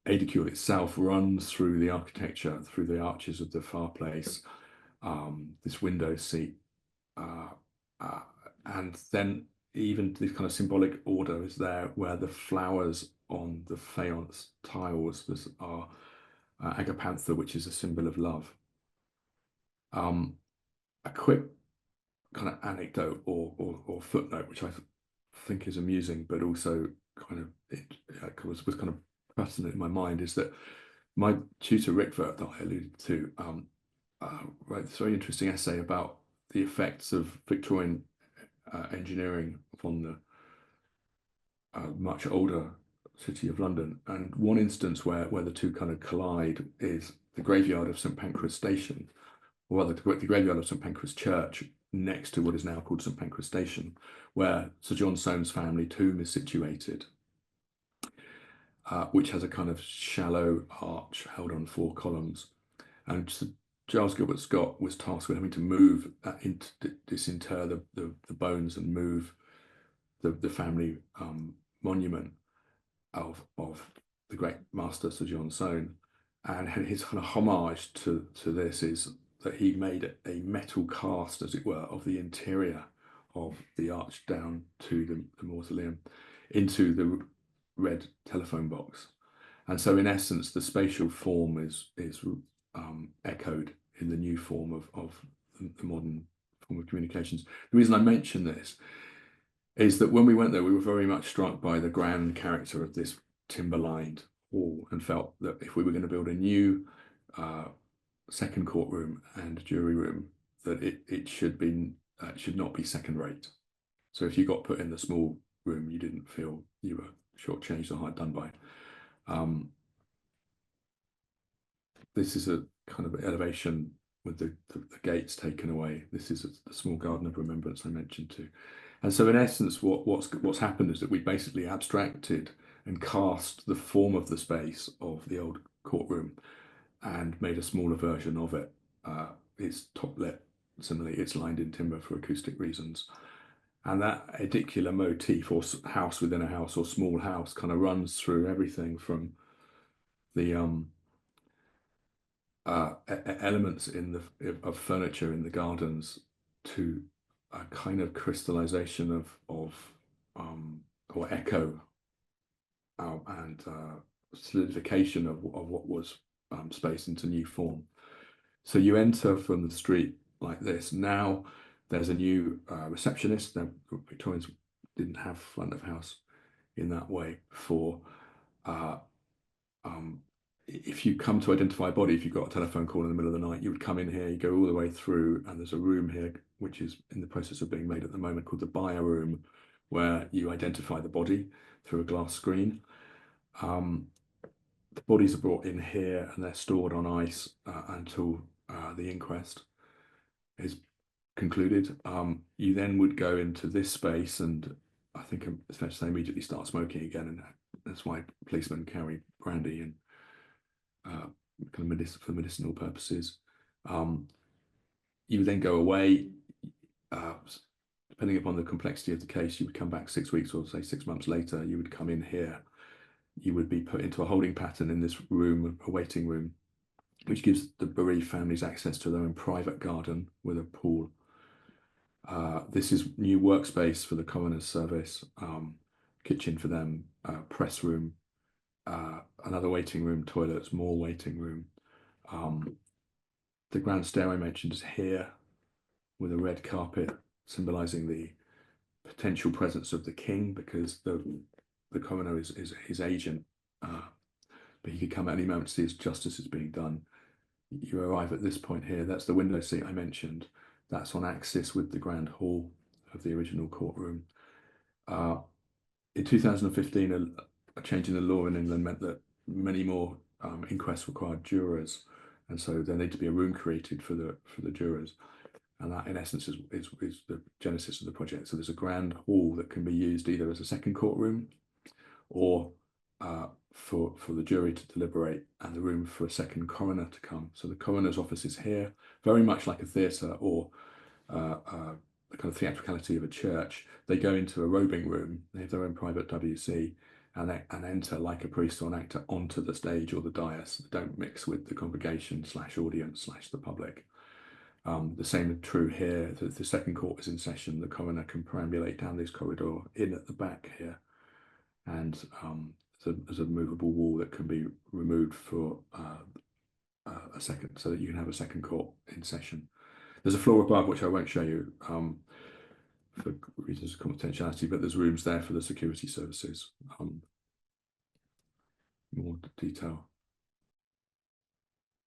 aedicule itself runs through the architecture, through the arches of the fireplace, this window seat, and then even this kind of symbolic order is there, where the flowers on the faience tiles are agapantha, which is a symbol of love. A quick kind of anecdote or footnote, which I think is amusing, but also kind of was kind of pertinent in my mind, is that my tutor Rickvert, that I alluded to, wrote this very interesting essay about the effects of Victorian engineering upon the much older city of London. And one instance where the two kind of collide is the graveyard of St Pancras Station, or rather the graveyard of St Pancras Church, next to what is now called St Pancras Station, where Sir John Soane's family tomb is situated, which has a kind of shallow arch held on 4 columns. And Sir Giles Gilbert Scott was tasked with having to move disinter the bones and move the family monument of the great master Sir John Soane. And his kind of homage to this is that he made a metal cast, as it were, of the interior of the arch down to the mausoleum into the red telephone box. And so in essence, the spatial form is echoed in the new form of the modern form of communications. The reason I mention this is that when we went there, we were very much struck by the grand character of this timber-lined hall, and felt that if we were going to build a new second courtroom and jury room, that it should not be second rate. So if you got put in the small room, you didn't feel you were shortchanged or hard done by. This is a kind of elevation with the gates taken away. This is the small garden of remembrance I mentioned too. And so in essence, what's happened is that we basically abstracted and cast the form of the space of the old courtroom and made a smaller version of it. It's top lit similarly, it's lined in timber for acoustic reasons. And that edicular motif, or house within a house or small house, kind of runs through everything from the elements in of furniture in the gardens to a kind of crystallization of or echo and solidification of what was space into new form. So you enter from the street like this. Now there's a new receptionist. Now, Victorians didn't have front of house in that way before. If you come to identify a body, if you've got a telephone call in the middle of the night, you would come in here, you go all the way through, and there's a room here, which is in the process of being made at the moment, called the buyer room, where you identify the body through a glass screen. The bodies are brought in here and they're stored on ice until the inquest is concluded. You then would go into this space, and I think it's fair to say immediately start smoking again, and that's why policemen carry brandy and kind of for medicinal purposes. You would then go away. Depending upon the complexity of the case, you would come back 6 weeks or say 6 months later. You would come in here. You would be put into a holding pattern in this room, a waiting room, which gives the bereaved families access to their own private garden with a pool. This is new workspace for the coroner's service, kitchen for them, press room, another waiting room, toilets, more waiting room. The grand stair I mentioned is here with a red carpet symbolizing the potential presence of the king, because the coroner is his agent, but he could come at any moment to see his justice is being done. You arrive at this point here. That's the window seat I mentioned. That's on axis with the grand hall of the original courtroom. In 2015, a change in the law in England meant that many more inquests required jurors, and so there needed to be a room created for the jurors, and that in essence is the genesis of the project. So there's a grand hall that can be used either as a second courtroom or for the jury to deliberate, and the room for a second coroner to come. So the coroner's office is here, very much like a theatre or the kind of theatricality of a church. They go into a robing room, they have their own private WC, and enter like a priest or an actor onto the stage or the dais. They don't mix with the congregation / audience / the public. The same is true here. The second court is in session. The coroner can perambulate down this corridor in at the back here, and there's a movable wall that can be removed for a second, so that you can have a second court in session. There's a floor above, which I won't show you for reasons of confidentiality, but there's rooms there for the security services. More detail.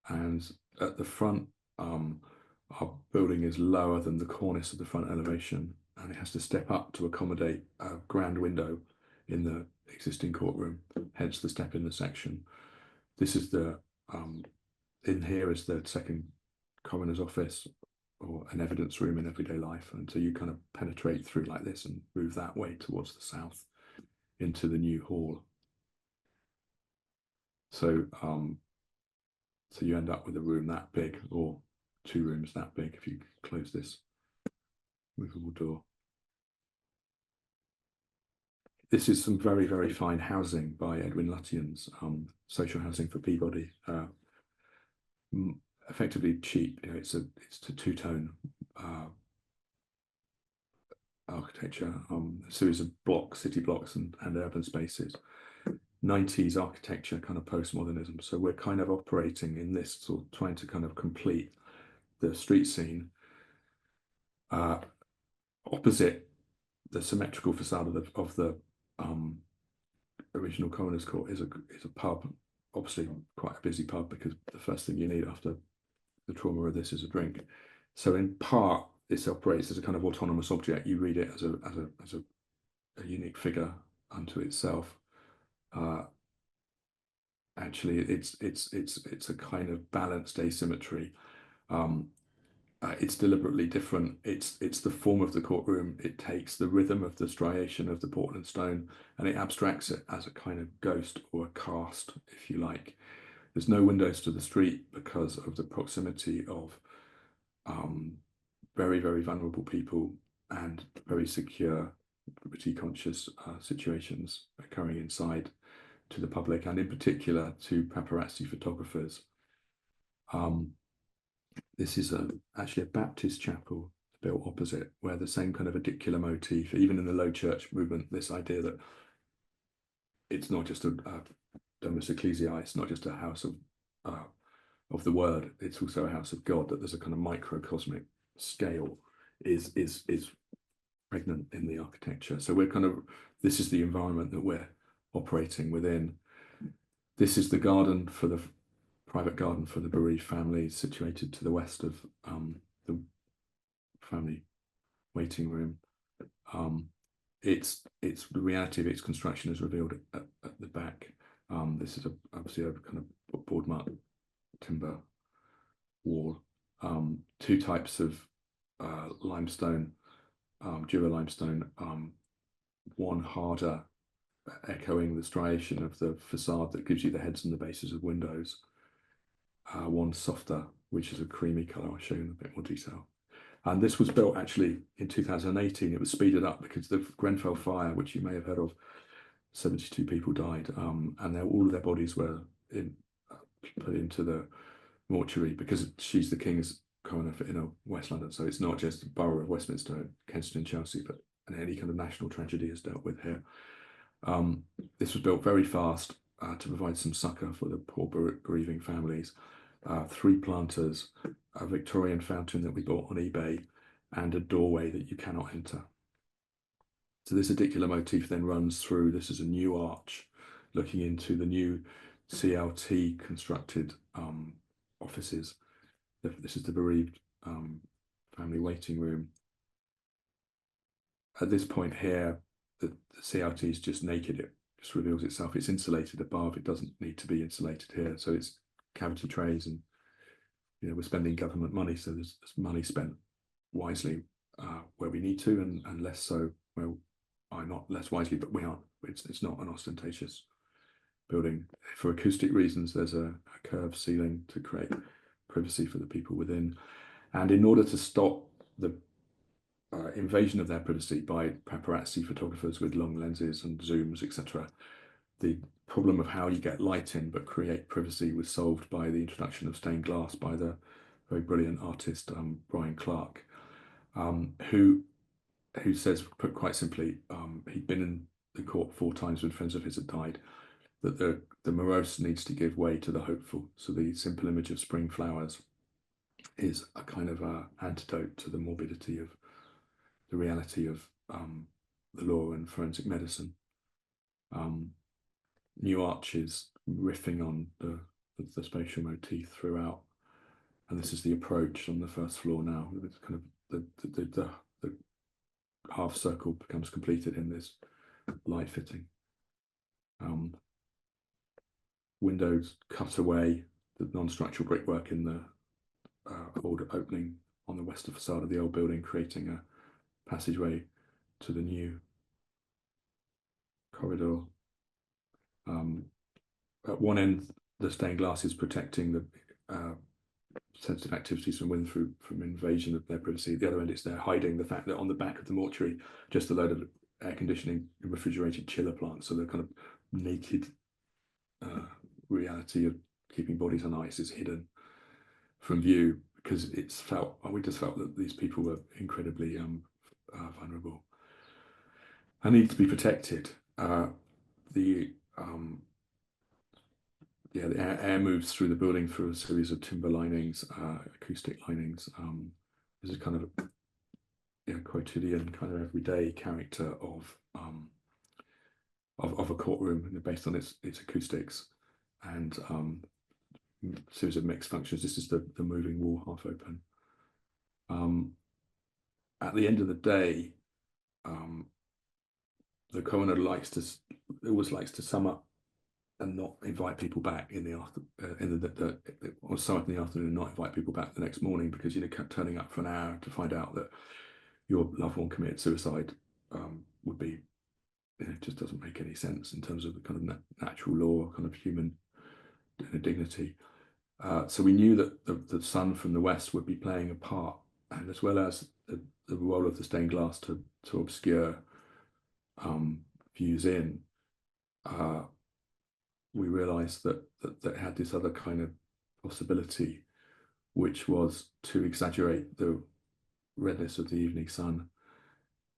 And at the front, our building is lower than the cornice of the front elevation, and it has to step up to accommodate a grand window in the existing courtroom, hence the step in the section. This is the, in here is the second coroner's office, or an evidence room in everyday life. And so you kind of penetrate through like this and move that way towards the south into the new hall. So, so you end up with a room that big, or 2 rooms that big if you close this movable door. This is some very, very fine housing by Edwin Lutyens, social housing for Peabody. Effectively cheap. You know, it's a two-tone architecture, a series of blocks, city blocks and urban spaces. 90s architecture, kind of postmodernism. So we're kind of operating in this, sort of trying to kind of complete the street scene. Opposite the symmetrical facade of the original Coroner's Court is a pub, obviously quite a busy pub, because the first thing you need after the trauma of this is a drink. So in part, this operates as a kind of autonomous object. You read it as a unique figure unto itself. Actually, it's a kind of balanced asymmetry. It's deliberately different. It's the form of the courtroom. It takes the rhythm of the striation of the Portland stone and it abstracts it as a kind of ghost or a cast, if you like. There's no windows to the street because of the proximity of very, very vulnerable people and very secure, pretty conscious situations occurring inside to the public, and in particular to paparazzi photographers. This is actually a Baptist chapel built opposite, where the same kind of auricular motif, even in the low church movement, this idea that it's not just a domus ecclesiae, it's not just a house of the word, it's also a house of God, that there's a kind of microcosmic scale is pregnant in the architecture. So we're kind of, this is the environment that we're operating within. This is the garden for the private garden for the bereaved family, situated to the west of the family waiting room. It's the reality of its construction is revealed at the back. This is obviously a kind of board mark timber wall. Two types of limestone, Jura limestone, one harder, echoing the striation of the facade that gives you the heads and the bases of windows. One softer, which is a creamy colour. I'll show you in a bit more detail. And this was built actually in 2018. It was speeded up because the Grenfell fire, which you may have heard of, 72 people died, and all of their bodies were put into the mortuary, because she's the King's coroner for inner West London. So it's not just the borough of Westminster, Kensington, Chelsea, but any kind of national tragedy is dealt with here. This was built very fast to provide some succour for the poor grieving families. 3 planters, a Victorian fountain that we bought on eBay, and a doorway that you cannot enter. So this auricular motif then runs through. This is a new arch looking into the new CLT constructed offices. This is the bereaved family waiting room. At this point here, the CLT is just naked. It just reveals itself. It's insulated above. It doesn't need to be insulated here. So it's cavity trays, and we're spending government money, so there's money spent wisely where we need to, and less so where not less wisely, but we aren't. It's not an ostentatious building. For acoustic reasons, there's a curved ceiling to create privacy for the people within, and in order to stop the invasion of their privacy by paparazzi photographers with long lenses and zooms, etc., the problem of how you get light in but create privacy was solved by the introduction of stained glass by the very brilliant artist Brian Clark, who says, put quite simply, he'd been in the court 4 times when friends of his had died, that the morose needs to give way to the hopeful. So the simple image of spring flowers is a kind of antidote to the morbidity of the reality of the law and forensic medicine. New arches riffing on the spatial motif throughout, and this is the approach on the first floor now. It's kind of the half circle becomes completed in this light fitting. Windows cut away, the non-structural brickwork in the old opening on the western facade of the old building, creating a passageway to the new corridor. At one end, the stained glass is protecting the sensitive activities from wind from invasion of their privacy. At the other end, it's there hiding the fact that on the back of the mortuary, just a load of air conditioning and refrigerated chiller plants. So the kind of naked reality of keeping bodies on ice is hidden from view, because we just felt that these people were incredibly vulnerable and need to be protected. The air moves through the building through a series of timber linings, acoustic linings. There's a kind of quotidian, kind of everyday character of a courtroom based on its acoustics, and a series of mixed functions. This is the moving wall half open. At the end of the day, the coroner always likes to sum up and not invite people back in the or sum up in the afternoon and not invite people back the next morning, because turning up for an hour to find out that your loved one committed suicide would be, just doesn't make any sense in terms of the kind of natural law, kind of human dignity. So we knew that the sun from the west would be playing a part, and as well as the role of the stained glass to obscure views in, we realised that it had this other kind of possibility, which was to exaggerate the redness of the evening sun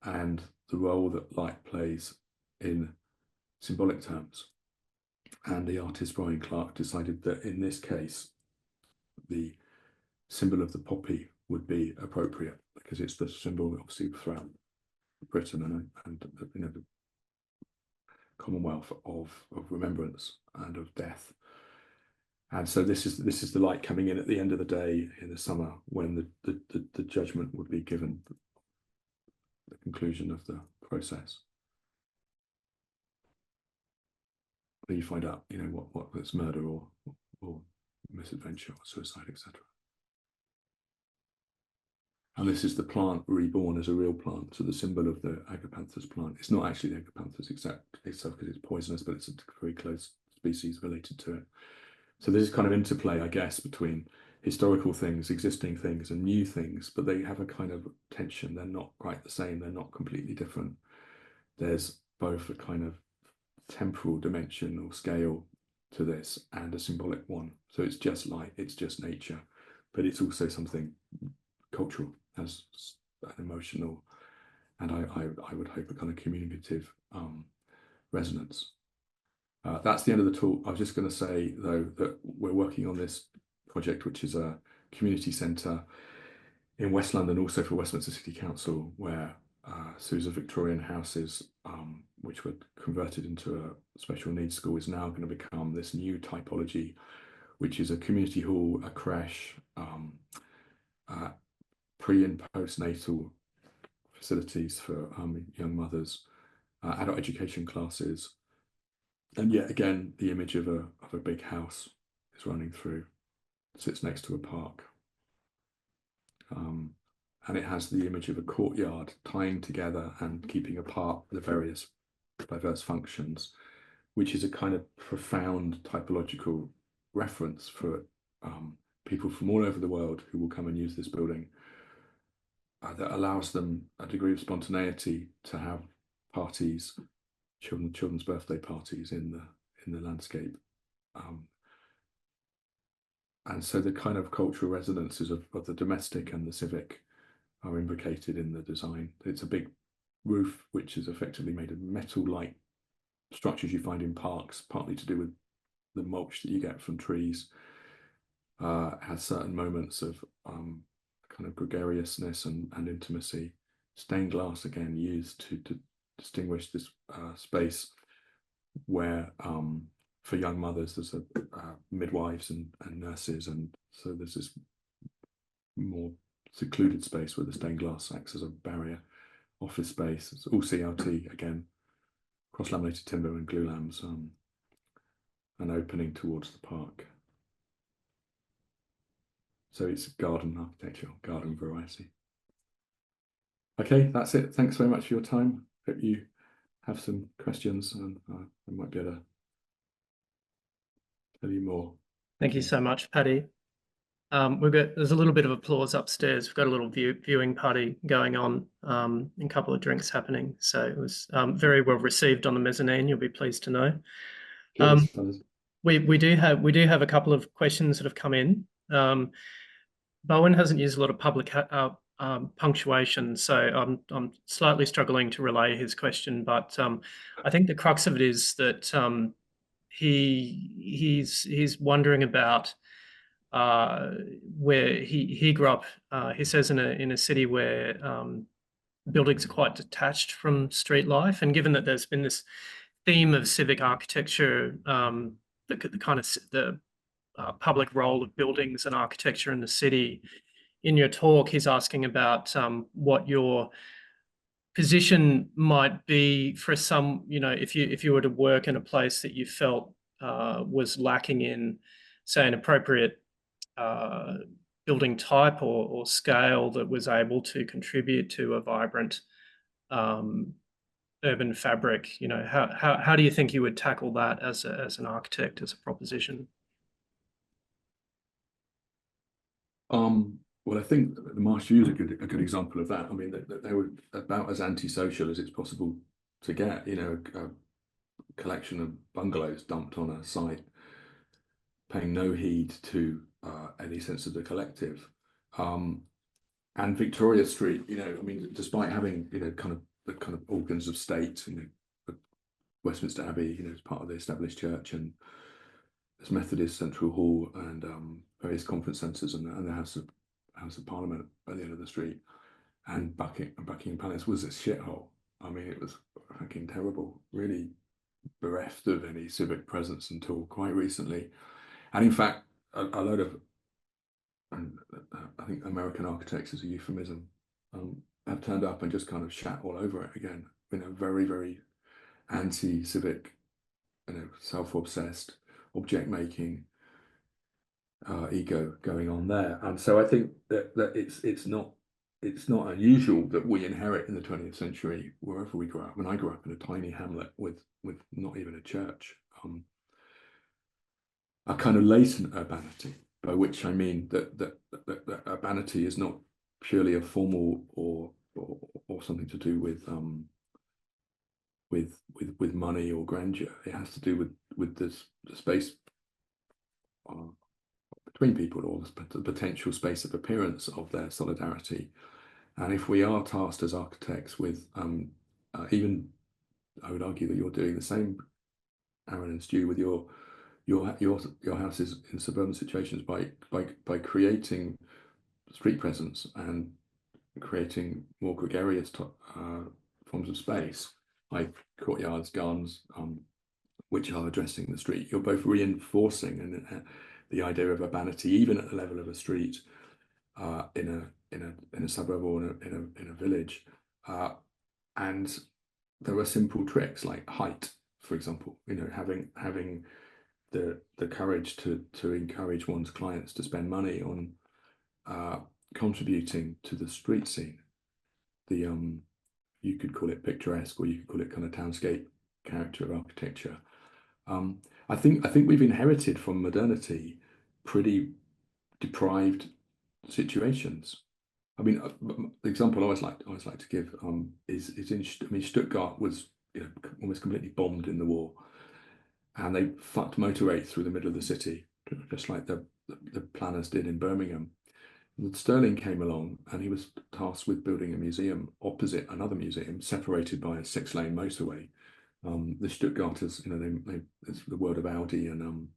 and the role that light plays in symbolic terms. And the artist Brian Clark decided that in this case, the symbol of the poppy would be appropriate because it's the symbol, obviously, throughout Britain and the Commonwealth of remembrance and of death. And so this is the light coming in at the end of the day in the summer when the judgment would be given, the conclusion of the process. Then you find out, what it's murder or misadventure or suicide, etc. And this is the plant reborn as a real plant. So the symbol of the agapanthus plant, it's not actually the agapanthus itself because it's poisonous, but it's a very close species related to it. So there's this kind of interplay, I guess, between historical things, existing things, and new things, but they have a kind of tension. They're not quite the same. They're not completely different. There's both a kind of temporal dimension or scale to this and a symbolic one. So it's just light, it's just nature, but it's also something cultural, has an emotional, and I would hope a kind of communicative resonance. That's the end of the talk. I was just going to say, though, that we're working on this project, which is a community centre in West London, also for Westminster City Council, where series of Victorian houses, which were converted into a special needs school, is now going to become this new typology, which is a community hall, a creche, pre and postnatal facilities for young mothers, adult education classes, and yet again the image of a big house is running through, sits next to a park, and it has the image of a courtyard tying together and keeping apart the various diverse functions, which is a kind of profound typological reference for people from all over the world who will come and use this building, that allows them a degree of spontaneity to have parties, children's birthday parties in the landscape, and so the kind of cultural resonances of the domestic and the civic are imbricated in the design. It's a big roof which is effectively made of metal-like structures you find in parks, partly to do with the mulch that you get from trees. Has certain moments of kind of gregariousness and intimacy. Stained glass, again, used to distinguish this space where for young mothers there's midwives and nurses, and so there's this more secluded space where the stained glass acts as a barrier. Office space, it's all CLT again, cross-laminated timber and glulams, an opening towards the park. So it's garden architecture, garden variety. Okay, that's it. Thanks very much for your time. Hope you have some questions and I might be able to tell you more. Thank you so much, Paddy. There's a little bit of applause upstairs. We've got a little viewing party going on, and a couple of drinks happening. So it was very well received on the mezzanine. You'll be pleased to know. We do have a couple of questions that have come in. Bowen hasn't used a lot of public punctuation, so I'm slightly struggling to relay his question. But I think the crux of it is that he's wondering about where he grew up. He says in a city where buildings are quite detached from street life, and given that there's been this theme of civic architecture, the public role of buildings and architecture in the city. In your talk, he's asking about what your position might be for some, if you were to work in a place that you felt was lacking in, say, an appropriate building type or scale that was able to contribute to a vibrant urban fabric. How do you think you would tackle that as an architect, as a proposition? Well, I think the Marsh View is a good example of that. I mean, they were about as antisocial as it's possible to get. You know, a collection of bungalows dumped on a site, paying no heed to any sense of the collective. And Victoria Street, you know, I mean, despite having, you know, kind of the kind of organs of state, you know, Westminster Abbey, you know, as part of the established church, and there's Methodist Central Hall, and various conference centres, and the House of Parliament at the end of the street, and Buckingham Palace was a shithole. I mean, it was fucking terrible, really bereft of any civic presence until quite recently. And in fact, a load of, I think American architects is a euphemism, have turned up and just kind of shat all over it again. You know, very, very anti-civic, you know, self-obsessed, object-making ego going on there. And so I think that it's not unusual that we inherit in the 20th century wherever we grew up. When I grew up in a tiny hamlet with not even a church, a kind of latent urbanity, by which I mean that urbanity is not purely a formal or something to do with money or grandeur. It has to do with the space between people, or the potential space of appearance of their solidarity. And if we are tasked as architects with even, I would argue that you're doing the same, Aaron and Stu, with your houses in suburban situations, by creating street presence and creating more gregarious forms of space, like courtyards, gardens, which are addressing the street. You're both reinforcing the idea of urbanity, even at the level of a street, in a suburb or in a village. And there are simple tricks like height, for example. You know, having the courage to encourage one's clients to spend money on contributing to the street scene. You could call it picturesque, or you could call it kind of townscape character of architecture. I think we've inherited from modernity pretty deprived situations. I mean, the example I always like to give is in, I mean, Stuttgart was, you know, almost completely bombed in the war, and they fucked motorway through the middle of the city, just like the planners did in Birmingham. And Sterling came along, and he was tasked with building a museum opposite another museum, separated by a 6-lane motorway. The Stuttgarters, you know, it's the world of Audi and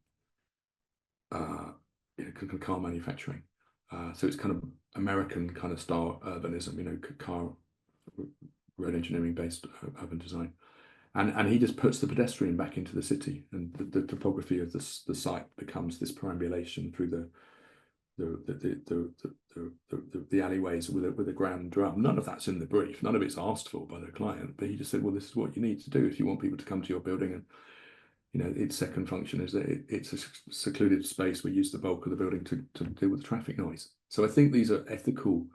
you know, car manufacturing. So it's kind of American kind of style urbanism, you know, car road engineering based urban design. And he just puts the pedestrian back into the city, and the topography of the site becomes this perambulation through the alleyways with a grand drum. None of that's in the brief. None of it's asked for by the client, but he just said, well, this is what you need to do if you want people to come to your building. And, you know, its second function is that it's a secluded space. We use the bulk of the building to deal with the traffic noise. So I think these are ethical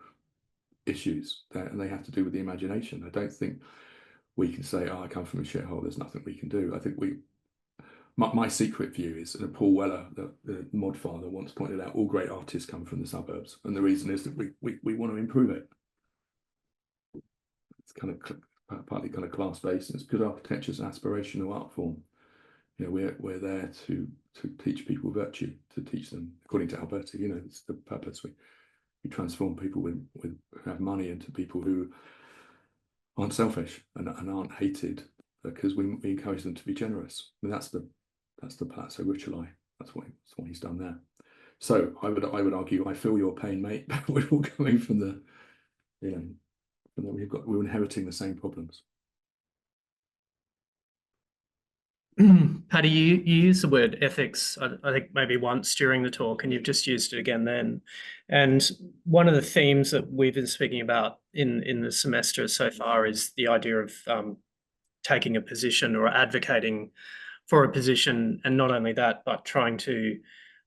issues and they have to do with the imagination. I don't think we can say, oh, I come from a shithole, there's nothing we can do. I think my secret view is, and Paul Weller, the mod father, once pointed out, all great artists come from the suburbs. And the reason is that we want to improve it. It's kind of partly kind of class-based, and it's because architecture is an aspirational art form. You know, we're there to teach people virtue, to teach them, according to Alberti, you know, it's the purpose. We transform people who have money into people who aren't selfish and aren't hated, because we encourage them to be generous. I mean, that's the Palazzo Rucellai. That's what he's done there. So I would argue, I feel your pain, mate. We're all coming from the, you know, we're inheriting the same problems. Paddy, you use the word ethics, I think maybe once during the talk, and you've just used it again then. And one of the themes that we've been speaking about in the semester so far is the idea of taking a position or advocating for a position, and not only that, but trying to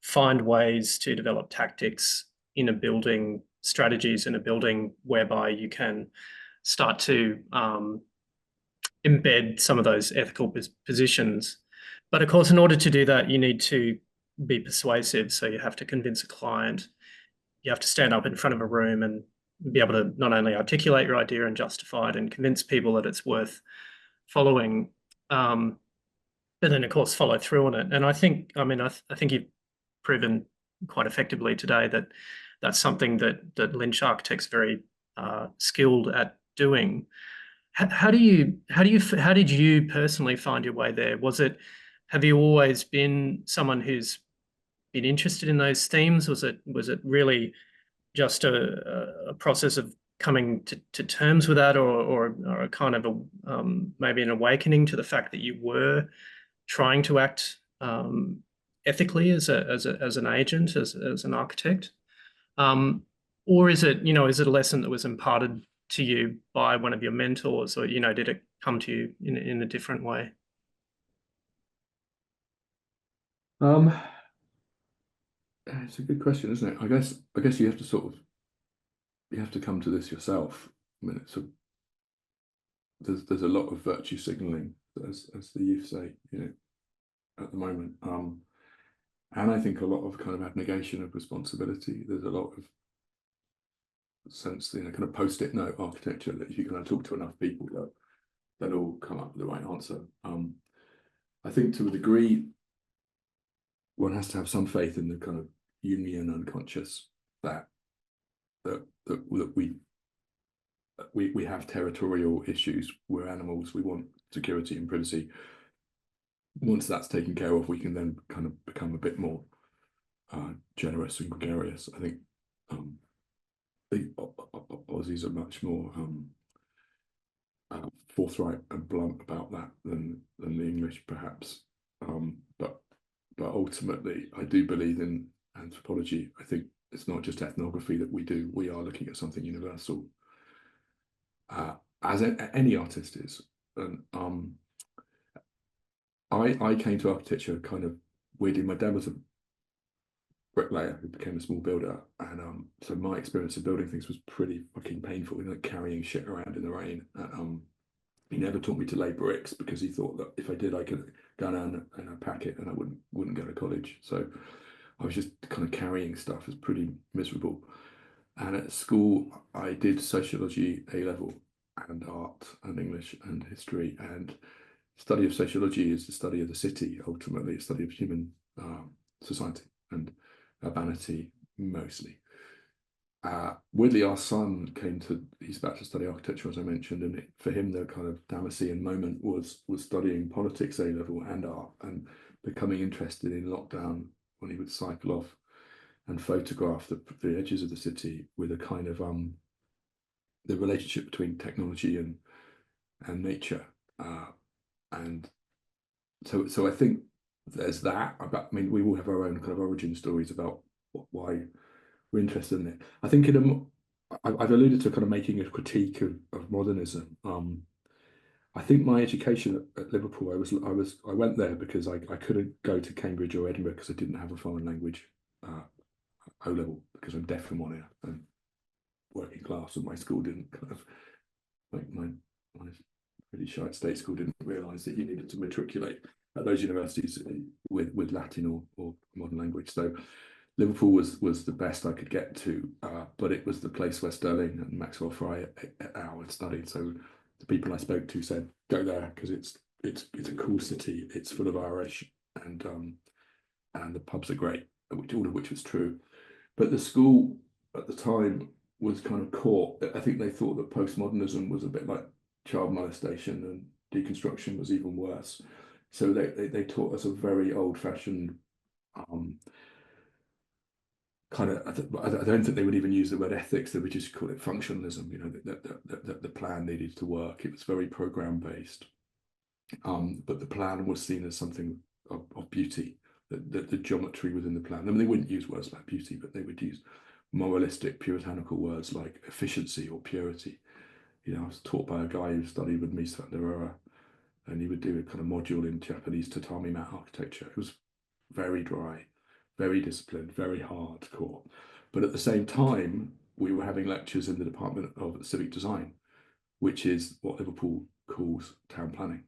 find ways to develop tactics in a building, strategies in a building whereby you can start to embed some of those ethical positions. But of course, in order to do that, you need to be persuasive. So you have to convince a client, you have to stand up in front of a room and be able to not only articulate your idea and justify it and convince people that it's worth following, but then of course follow through on it. And I think, I mean, I think you've proven quite effectively today that that's something that Lynch Architects very skilled at doing. How did you personally find your way there? Have you always been someone who's been interested in those themes? Was it really just a process of coming to terms with that, or a kind of maybe an awakening to the fact that you were trying to act ethically as an agent, as an architect? Or is it, is it a lesson that was imparted to you by one of your mentors, or, did it come to you in a different way? It's a good question, isn't it? I guess you have to come to this yourself. I mean, there's a lot of virtue signaling, as the youth say, at the moment. And I think a lot of kind of abnegation of responsibility. There's a lot of sense, kind of post-it note architecture that if you kind of talk to enough people, they'll all come up with the right answer. I think to a degree, one has to have some faith in the kind of Jungian unconscious that we have territorial issues. We're animals. We want security and privacy. Once that's taken care of, we can then kind of become a bit more generous and gregarious. I think the Aussies are much more forthright and blunt about that than the English, perhaps. But ultimately, I do believe in anthropology. I think it's not just ethnography that we do. We are looking at something universal, as any artist is. And I came to architecture kind of weirdly. My dad was a bricklayer who became a small builder, and so my experience of building things was pretty fucking painful, like carrying shit around in the rain. He never taught me to lay bricks because he thought that if I did, I could go down and I'd pack it and I wouldn't go to college. So I was just kind of carrying stuff. It's pretty miserable. And at school, I did sociology A level and art and English and history. And study of sociology is the study of the city, ultimately, a study of human society and urbanity mostly. Weirdly, our son he's about to study architecture, as I mentioned, and for him, the kind of Damascene moment was studying politics A level and art, and becoming interested in lockdown when he would cycle off and photograph the edges of the city with a kind of the relationship between technology and nature, and so I think there's that. I mean, we all have our own kind of origin stories about why we're interested in it. I think I've alluded to kind of making a critique of modernism. I think my education at Liverpool, I went there because I couldn't go to Cambridge or Edinburgh because I didn't have a foreign language O level, because I'm deaf from one ear and working class, and my school didn't kind of, like my really shy state school didn't realise that you needed to matriculate at those universities with Latin or modern language. So Liverpool was the best I could get to, but it was the place where Sterling and Maxwell Fry had studied. So the people I spoke to said, go there because it's a cool city. It's full of Irish, and the pubs are great, all of which was true. But the school at the time was kind of caught. I think they thought that postmodernism was a bit like child molestation, and deconstruction was even worse. So they taught us a very old-fashioned kind of, I don't think they would even use the word ethics. They would just call it functionalism. The plan needed to work. It was very program based, but the plan was seen as something of beauty. The geometry within the plan. I mean, they wouldn't use words like beauty, but they would use moralistic, puritanical words like efficiency or purity. I was taught by a guy who studied with Mies van der Rohe, and he would do a kind of module in Japanese tatami mat architecture. It was very dry, very disciplined, very hardcore. But at the same time, we were having lectures in the Department of Civic Design, which is what Liverpool calls town planning.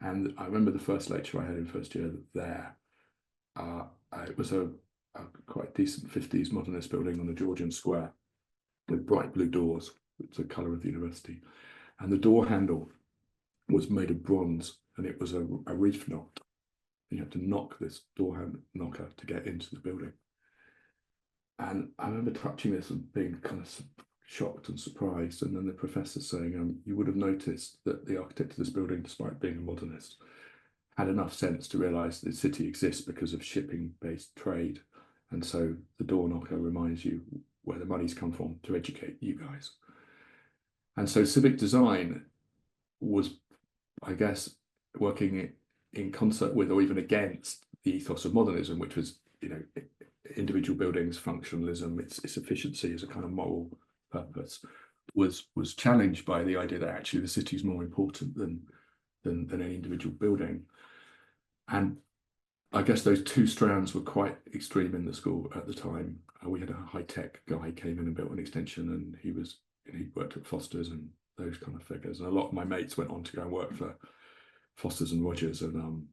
And I remember the first lecture I had in first year there. It was a quite decent 50s modernist building on the Georgian Square with bright blue doors. It's the colour of the university. And the door handle was made of bronze, and it was a reef knock. You had to knock this knocker to get into the building. And I remember touching this and being kind of shocked and surprised. And then the professor saying, you would have noticed that the architect of this building, despite being a modernist, had enough sense to realise the city exists because of shipping-based trade. And so the door knocker reminds you where the money's come from to educate you guys. And so civic design was, I guess, working in concert with or even against the ethos of modernism, which was, individual buildings, functionalism, its efficiency as a kind of moral purpose, was challenged by the idea that actually the city is more important than any individual building. And I guess those two strands were quite extreme in the school at the time. We had a high-tech guy came in and built an extension, and he worked at Foster's and those kind of figures. And a lot of my mates went on to go and work for Foster's and Rogers and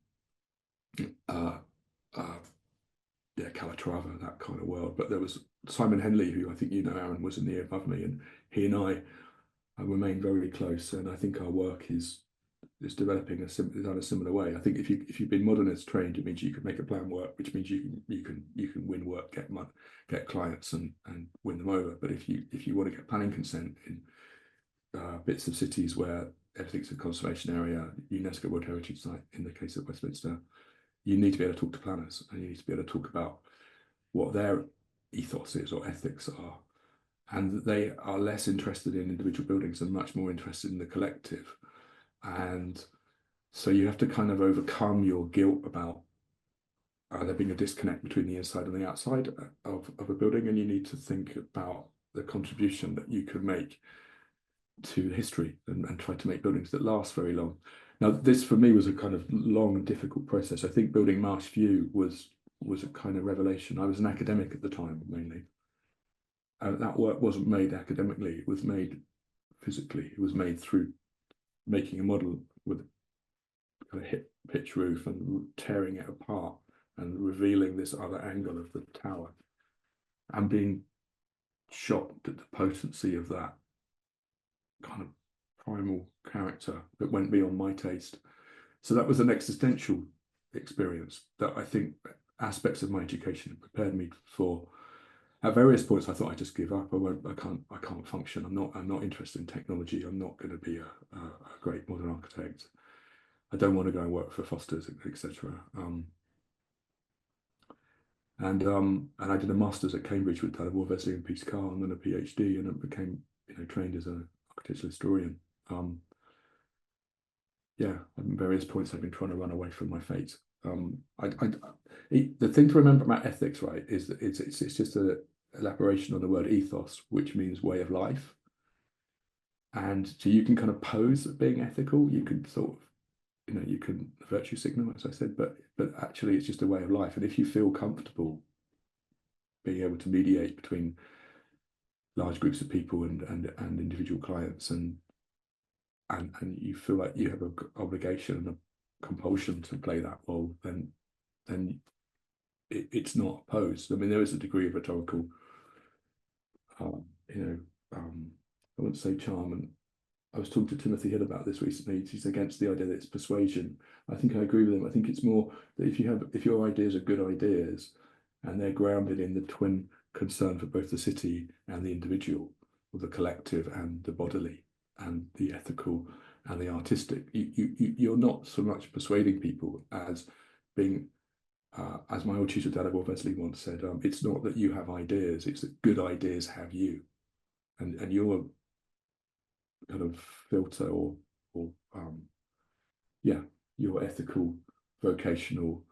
Calatrava, that kind of world. But there was Simon Henley, who I think Aaron, was in the year above me, and he and I remain very close. And I think our work is developing in a similar way. I think if you've been modernist trained, it means you can make a plan work, which means you can win work, get clients, and win them over. But if you want to get planning consent in bits of cities where everything's a conservation area, UNESCO World Heritage Site, in the case of Westminster, you need to be able to talk to planners, and you need to be able to talk about what their ethos is or ethics are. And they are less interested in individual buildings and much more interested in the collective. And so you have to kind of overcome your guilt about there being a disconnect between the inside and the outside of a building, and you need to think about the contribution that you could make to history and try to make buildings that last very long. Now, this for me was a kind of long and difficult process. I think building Marsh View was a kind of revelation. I was an academic at the time, mainly. That work wasn't made academically, it was made physically. It was made through making a model with a pitch roof and tearing it apart and revealing this other angle of the tower and being shocked at the potency of that kind of primal character that went beyond my taste. So that was an existential experience that I think aspects of my education prepared me for. At various points, I thought I'd just give up. I can't function. I'm not interested in technology. I'm not going to be a great modern architect. I don't want to go and work for Foster's, etc. And I did a master's at Cambridge with Tailors and Peace Carr, and then a PhD, and I became trained as an architectural historian. At various points I've been trying to run away from my fate. The thing to remember about ethics, right, is that it's just an elaboration on the word ethos, which means way of life. And so you can kind of pose at being ethical. You can sort of, you can virtue signal, as I said, but actually it's just a way of life. And if you feel comfortable being able to mediate between large groups of people and individual clients, and you feel like you have an obligation and a compulsion to play that role, then it's not opposed. I mean, there is a degree of rhetorical, I wouldn't say charm. And I was talking to Timothy Hill about this recently. He's against the idea that it's persuasion. I think I agree with him. I think it's more that if your ideas are good ideas and they're grounded in the twin concern for both the city and the individual, or the collective and the bodily, and the ethical and the artistic, you're not so much persuading people as being, as my old tutor Dad Wesley once said, it's not that you have ideas, it's that good ideas have you, and your kind of filter or your ethical vocational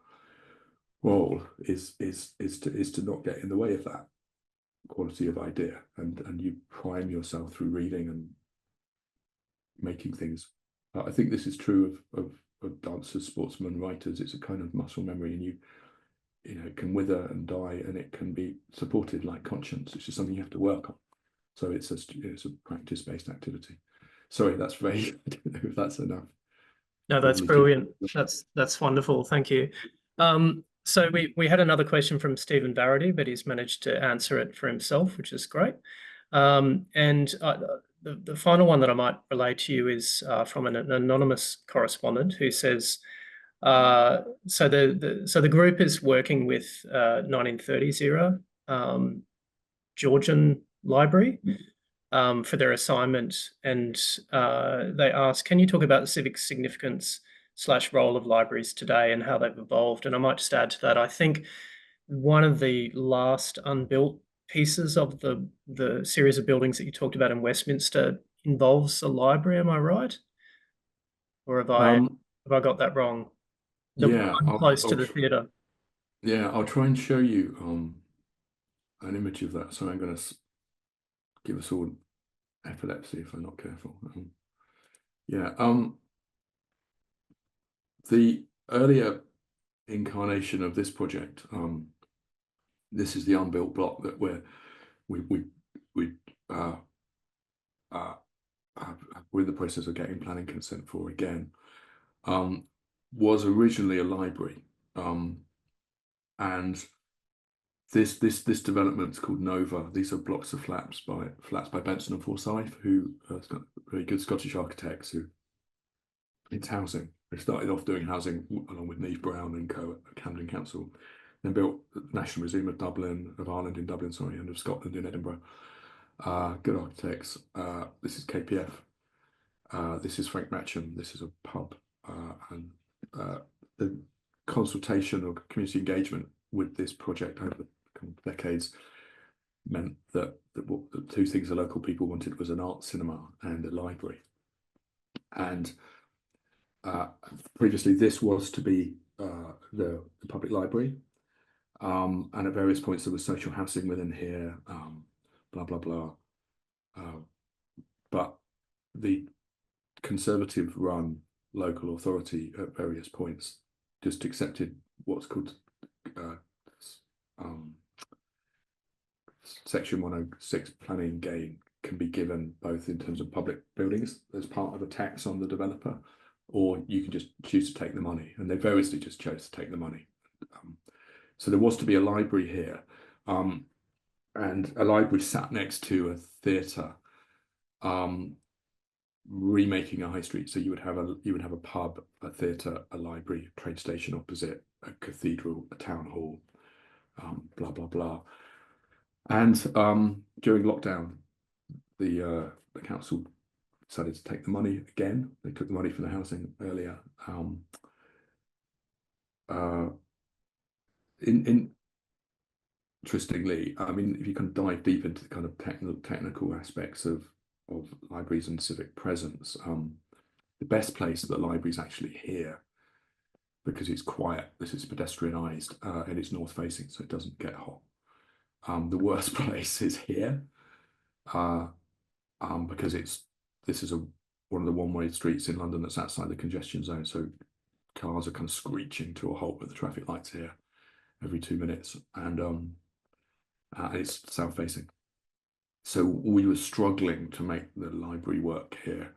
role is to not get in the way of that quality of idea, and you prime yourself through reading and making things. I think this is true of dancers, sportsmen, writers. It's a kind of muscle memory, and it can wither and die, and it can be supported like conscience. It's just something you have to work on. So it's a practice-based activity. Sorry, that's vague. I don't know if that's enough. No, that's brilliant. That's wonderful. Thank you. So we had another question from Stephen Barrady, but he's managed to answer it for himself, which is great. And the final one that I might relay to you is from an anonymous correspondent who says, so the group is working with 1930s era Georgian library for their assignment, and they ask, can you talk about the civic significance / role of libraries today and how they've evolved? And I might just add to that, I think one of the last unbuilt pieces of the series of buildings that you talked about in Westminster involves a library. Am I right? Or have I got that wrong? The Yeah, one close to the theatre. yeah, I'll try and show you an image of that. So I'm going to give us all epilepsy if I'm not careful. Yeah, the earlier incarnation of this project, this is the unbuilt block that we're uh, uh, we're in the process of getting planning consent for again. Was originally a library, and this development's called Nova. These are blocks of flats by Benson and Forsyth, who are very good Scottish architects who it's housing. They started off doing housing along with Neve Brown and co at Camden Council, then built the National Museum of Ireland in Dublin, sorry, and of Scotland in Edinburgh. Good architects. This is KPF. This is Frank Matcham. This is a pub, and the consultation or community engagement with this project over the decades meant that the two things the local people wanted was an art cinema and a library. And previously, this was to be the public library, and at various points there was social housing within here, blah blah blah. But the Conservative-run local authority at various points just accepted what's called Section 106 planning gain can be given both in terms of public buildings as part of a tax on the developer, or you can just choose to take the money, and they variously just chose to take the money. So there was to be a library here, and a library sat next to a theatre, remaking a high street. So you would have a pub, a theatre, a library, a train station opposite, a cathedral, a town hall, blah blah blah. And during lockdown, the council decided to take the money again. They took the money from the housing earlier. Interestingly, I mean, if you can dive deep into the kind of technical aspects of libraries and civic presence, the best place that the library is actually here because it's quiet. This is pedestrianised and it's north facing, so it doesn't get hot. The worst place is here because this is one of the one-way streets in London that's outside the congestion zone, so cars are kind of screeching to a halt with the traffic lights here every 2 minutes, and it's south facing. So we were struggling to make the library work here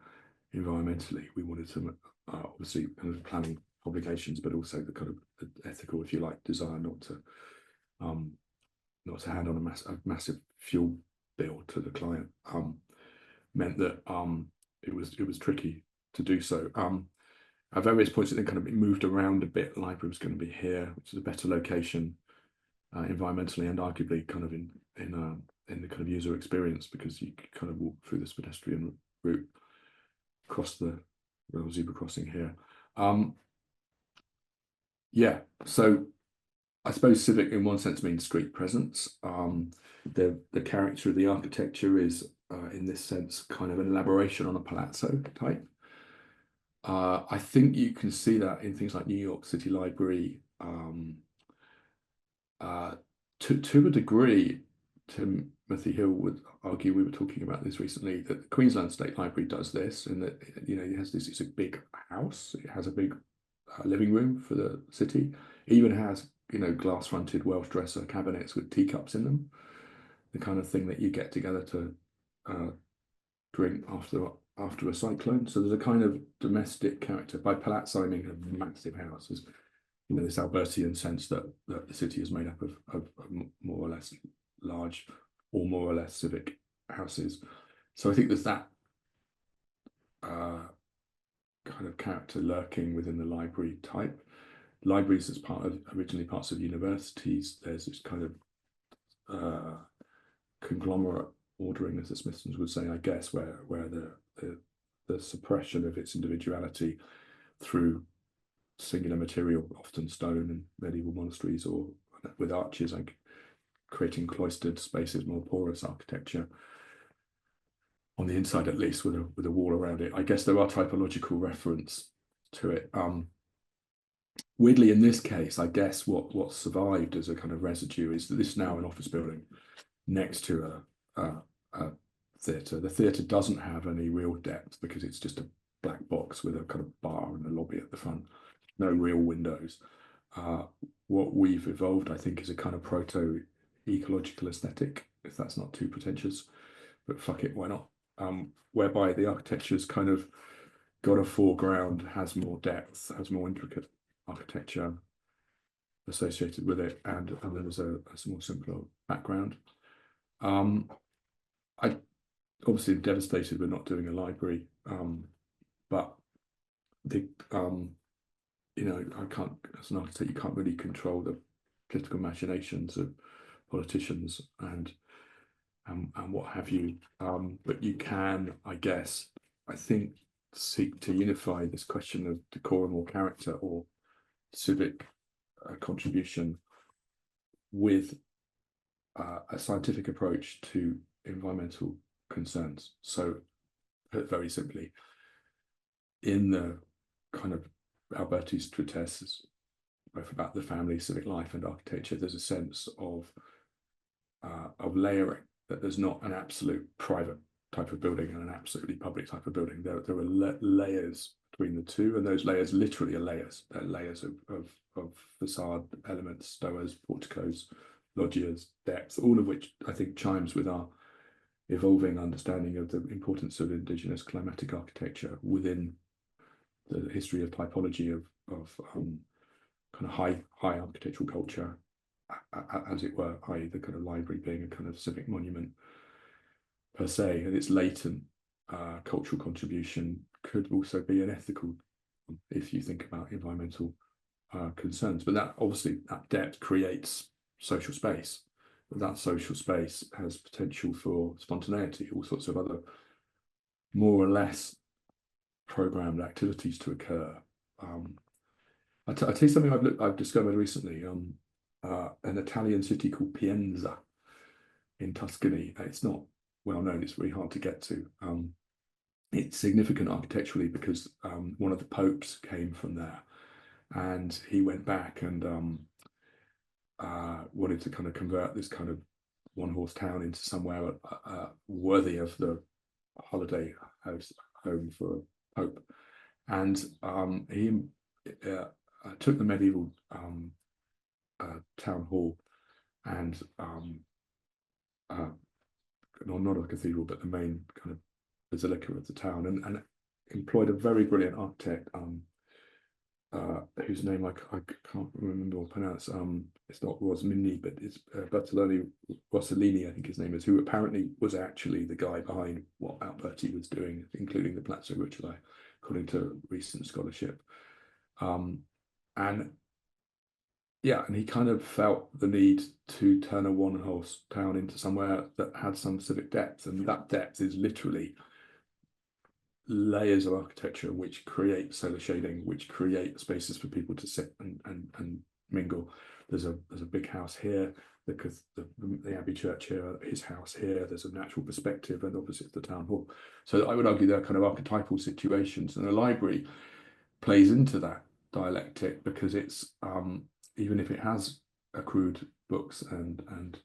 environmentally. We wanted to obviously kind of planning obligations, but also the kind of ethical, if you like, desire not to hand on a massive fuel bill to the client, meant that it was tricky to do so. At various points, it then kind of moved around a bit. The library was going to be here, which is a better location environmentally and arguably kind of in the kind of user experience, because you could kind of walk through this pedestrian route across the rail zebra crossing here. Yeah, so I suppose civic in one sense means street presence. The character of the architecture is in this sense kind of an elaboration on a palazzo type. I think you can see that in things like New York City Library. To a degree, Timothy Hill would argue, we were talking about this recently, that the Queensland State Library does this, and that, you know, it has this, it's a big house, it has a big living room for the city, it even has, you know, glass fronted Welsh dresser cabinets with teacups in them, the kind of thing that you get together to drink after a cyclone. So there's a kind of domestic character. By palazzo, I mean a massive house. this Albertian sense that the city is made up of more or less large or more or less civic houses. So I think there's that kind of character lurking within the library type. Libraries as originally parts of universities, there's this kind of conglomerate ordering, as the Smithsons would say, I guess, where the suppression of its individuality through singular material, often stone and medieval monasteries, or with arches, like creating cloistered spaces, more porous architecture on the inside, at least, with a wall around it. I guess there are typological reference to it. Weirdly, in this case, I guess what survived as a kind of residue is that this is now an office building next to a theatre. The theatre doesn't have any real depth because it's just a black box with a kind of bar and a lobby at the front, no real windows. What we've evolved, I think, is a kind of proto-ecological aesthetic, if that's not too pretentious, but fuck it, why not? Whereby the architecture's kind of got a foreground, has more depth, has more intricate architecture associated with it, and then there's a more simpler background. I obviously devastated we're not doing a library, but the I can't, as an architect, you can't really control the political machinations of politicians and what have you, but you can, I guess, I think, seek to unify this question of decorum or character or civic contribution with a scientific approach to environmental concerns. So, put very simply, in the kind of Alberti's treatises, both about the family, civic life, and architecture, there's a sense of layering, that there's not an absolute private type of building and an absolutely public type of building. There are layers between the two, and those layers literally are layers. They're layers of facade elements, stoas, porticos, loggias, depth, all of which I think chimes with our evolving understanding of the importance of indigenous climatic architecture within the history of typology of kind of high architectural culture, as it were, i.e. the kind of library being a kind of civic monument per se, and its latent cultural contribution could also be an ethical, if you think about environmental concerns. But that obviously, that depth creates social space. But that social space has potential for spontaneity, all sorts of other more or less programmed activities to occur. I'll tell you something I've discovered recently. An Italian city called Pienza in Tuscany. It's not well known. It's really hard to get to. It's significant architecturally because one of the popes came from there, and he went back and wanted to kind of convert this kind of one-horse town into somewhere worthy of the holiday house home for a pope. And he took the medieval town hall and not a cathedral, but the main kind of basilica of the town, and employed a very brilliant architect whose name I can't remember or pronounce. It's not Rosmini, but it's Bertolone Rossellini, I think his name is, who apparently was actually the guy behind what Alberti was doing, including the Palazzo Rucellai, according to recent scholarship. And he kind of felt the need to turn a one-horse town into somewhere that had some civic depth, and that depth is literally layers of architecture which create solar shading, which create spaces for people to sit and mingle. There's a big house here, the Abbey Church here, his house here. There's a natural perspective, and opposite the town hall. So I would argue they're kind of archetypal situations, and the library plays into that dialectic because it's even if it has accrued books and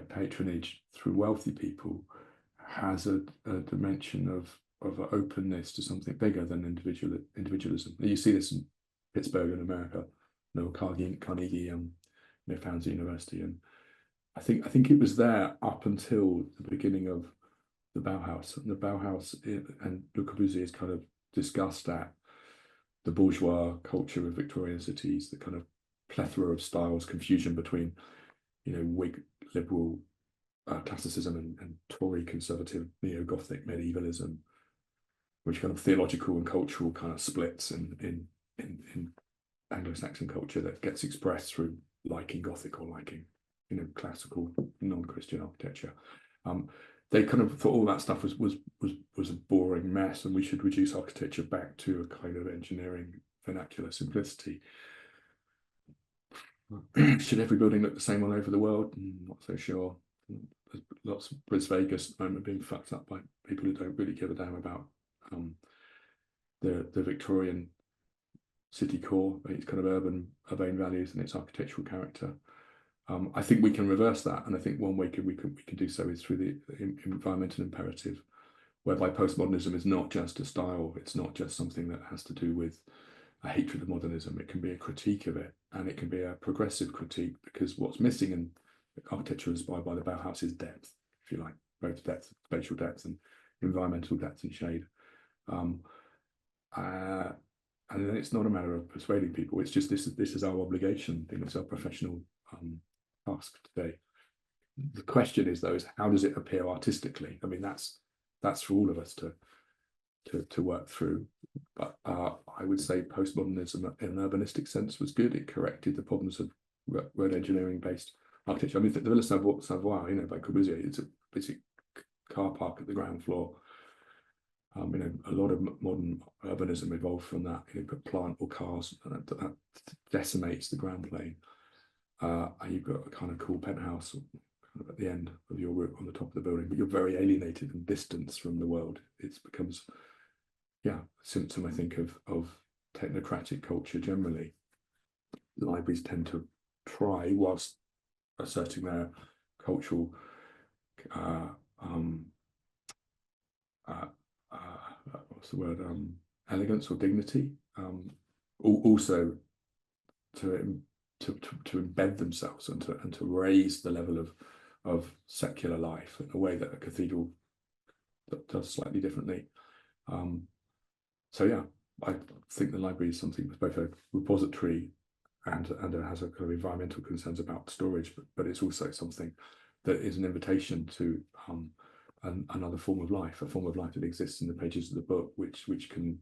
patronage through wealthy people, has a dimension of openness to something bigger than individualism. You see this in Pittsburgh in America. Carnegie founds a university, and I think it was there up until the beginning of the Bauhaus. And the Bauhaus, and Le Corbusier is kind of discussed at the bourgeois culture of Victorian cities, the kind of plethora of styles, confusion between, Whig liberal classicism and Tory conservative neo-Gothic medievalism, which kind of theological and cultural kind of splits in Anglo-Saxon culture that gets expressed through liking Gothic or liking, classical non-Christian architecture. They kind of thought all that stuff was a boring mess, and we should reduce architecture back to a kind of engineering vernacular simplicity. Should every building look the same all over the world? Not so sure. There's lots of Bris Vegas at the moment being fucked up by people who don't really give a damn about the Victorian city core, its kind of urbane values and its architectural character. I think we can reverse that, and I think one way we can do so is through the environmental imperative, whereby postmodernism is not just a style, it's not just something that has to do with a hatred of modernism. It can be a critique of it, and it can be a progressive critique, because what's missing in architecture inspired by the Bauhaus is depth, if you like, both depth, spatial depth, and environmental depth and shade. And then it's not a matter of persuading people. It's just this is our obligation. I think it's our professional task today. The question is, though, is how does it appear artistically? I mean, that's for all of us to work through. But I would say postmodernism in an urbanistic sense was good. It corrected the problems of road engineering based architecture. I mean, the Villa Savoie, by Corbusier, it's a basic car park at the ground floor. A lot of modern urbanism evolved from that. Put plant or cars, and that decimates the ground plane. And you've got a kind of cool penthouse kind of at the end of your route on the top of the building, but you're very alienated and distanced from the world. It becomes, a symptom, I think, of technocratic culture generally. The libraries tend to try, whilst asserting their cultural what's the word, elegance or dignity, also to embed themselves and to raise the level of secular life in a way that a cathedral does slightly differently. I think the library is something that's both a repository and has a kind of environmental concerns about storage, but it's also something that is an invitation to another form of life, a form of life that exists in the pages of the book, which can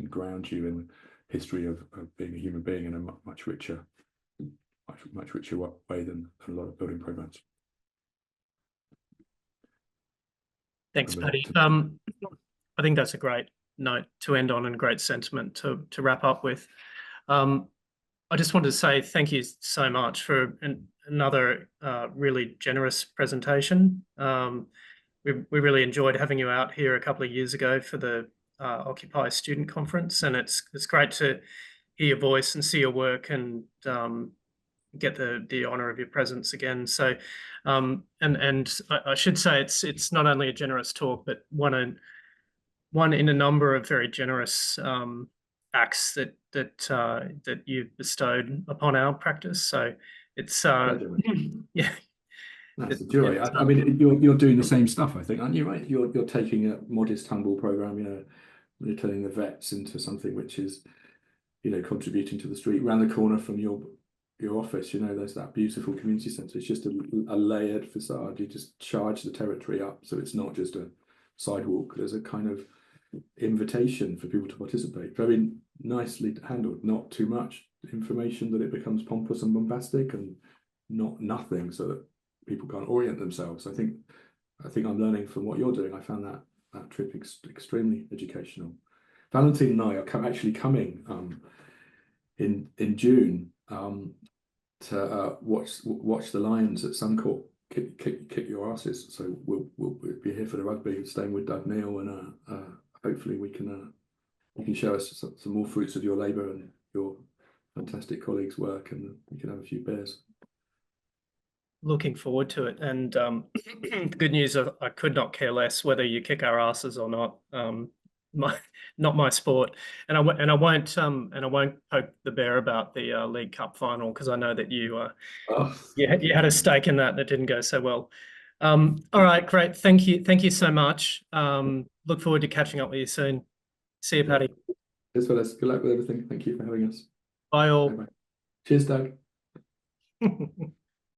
ground you in history of being a human being in a much richer way than a lot of building programs. Thanks, Paddy. I think that's a great note to end on and great sentiment to wrap up with. I just wanted to say thank you so much for another really generous presentation. We really enjoyed having you out here a couple of years ago for the Occupy Student Conference, and it's great to hear your voice and see your work and get the honour of your presence again. So, and I should say it's not only a generous talk, but one in a number of very generous acts that you've bestowed upon our practice. So it's yeah. That's a joy. I mean, you're doing the same stuff, I think, aren't you? Right? You're taking a modest, humble program, you're turning the vets into something which is, contributing to the street around the corner from your office. There's that beautiful community centre. It's just a layered facade. You just charge the territory up, so it's not just a sidewalk. There's a kind of invitation for people to participate. Very nicely handled. Not too much information that it becomes pompous and bombastic, and not nothing so that people can't orient themselves. I think I'm learning from what you're doing. I found that trip extremely educational. Valentine and I are actually coming in June to watch the Lions at Suncorp kick your asses. So we'll be here for the rugby, staying with Doug Neal, and hopefully we can show us some more fruits of your labour and your fantastic colleagues' work, and we can have a few beers. Looking forward to it, and the good news is I could not care less whether you kick our asses or not. Not my sport, and I won't poke the bear about the League Cup final, because I know that you had a stake in that didn't go so well. All right, great, thank you so much. Look forward to catching up with you soon. See you, Paddy. Cheers, fellas. Good luck with everything. Thank you for having us. Bye all. Bye-bye. Cheers, Doug.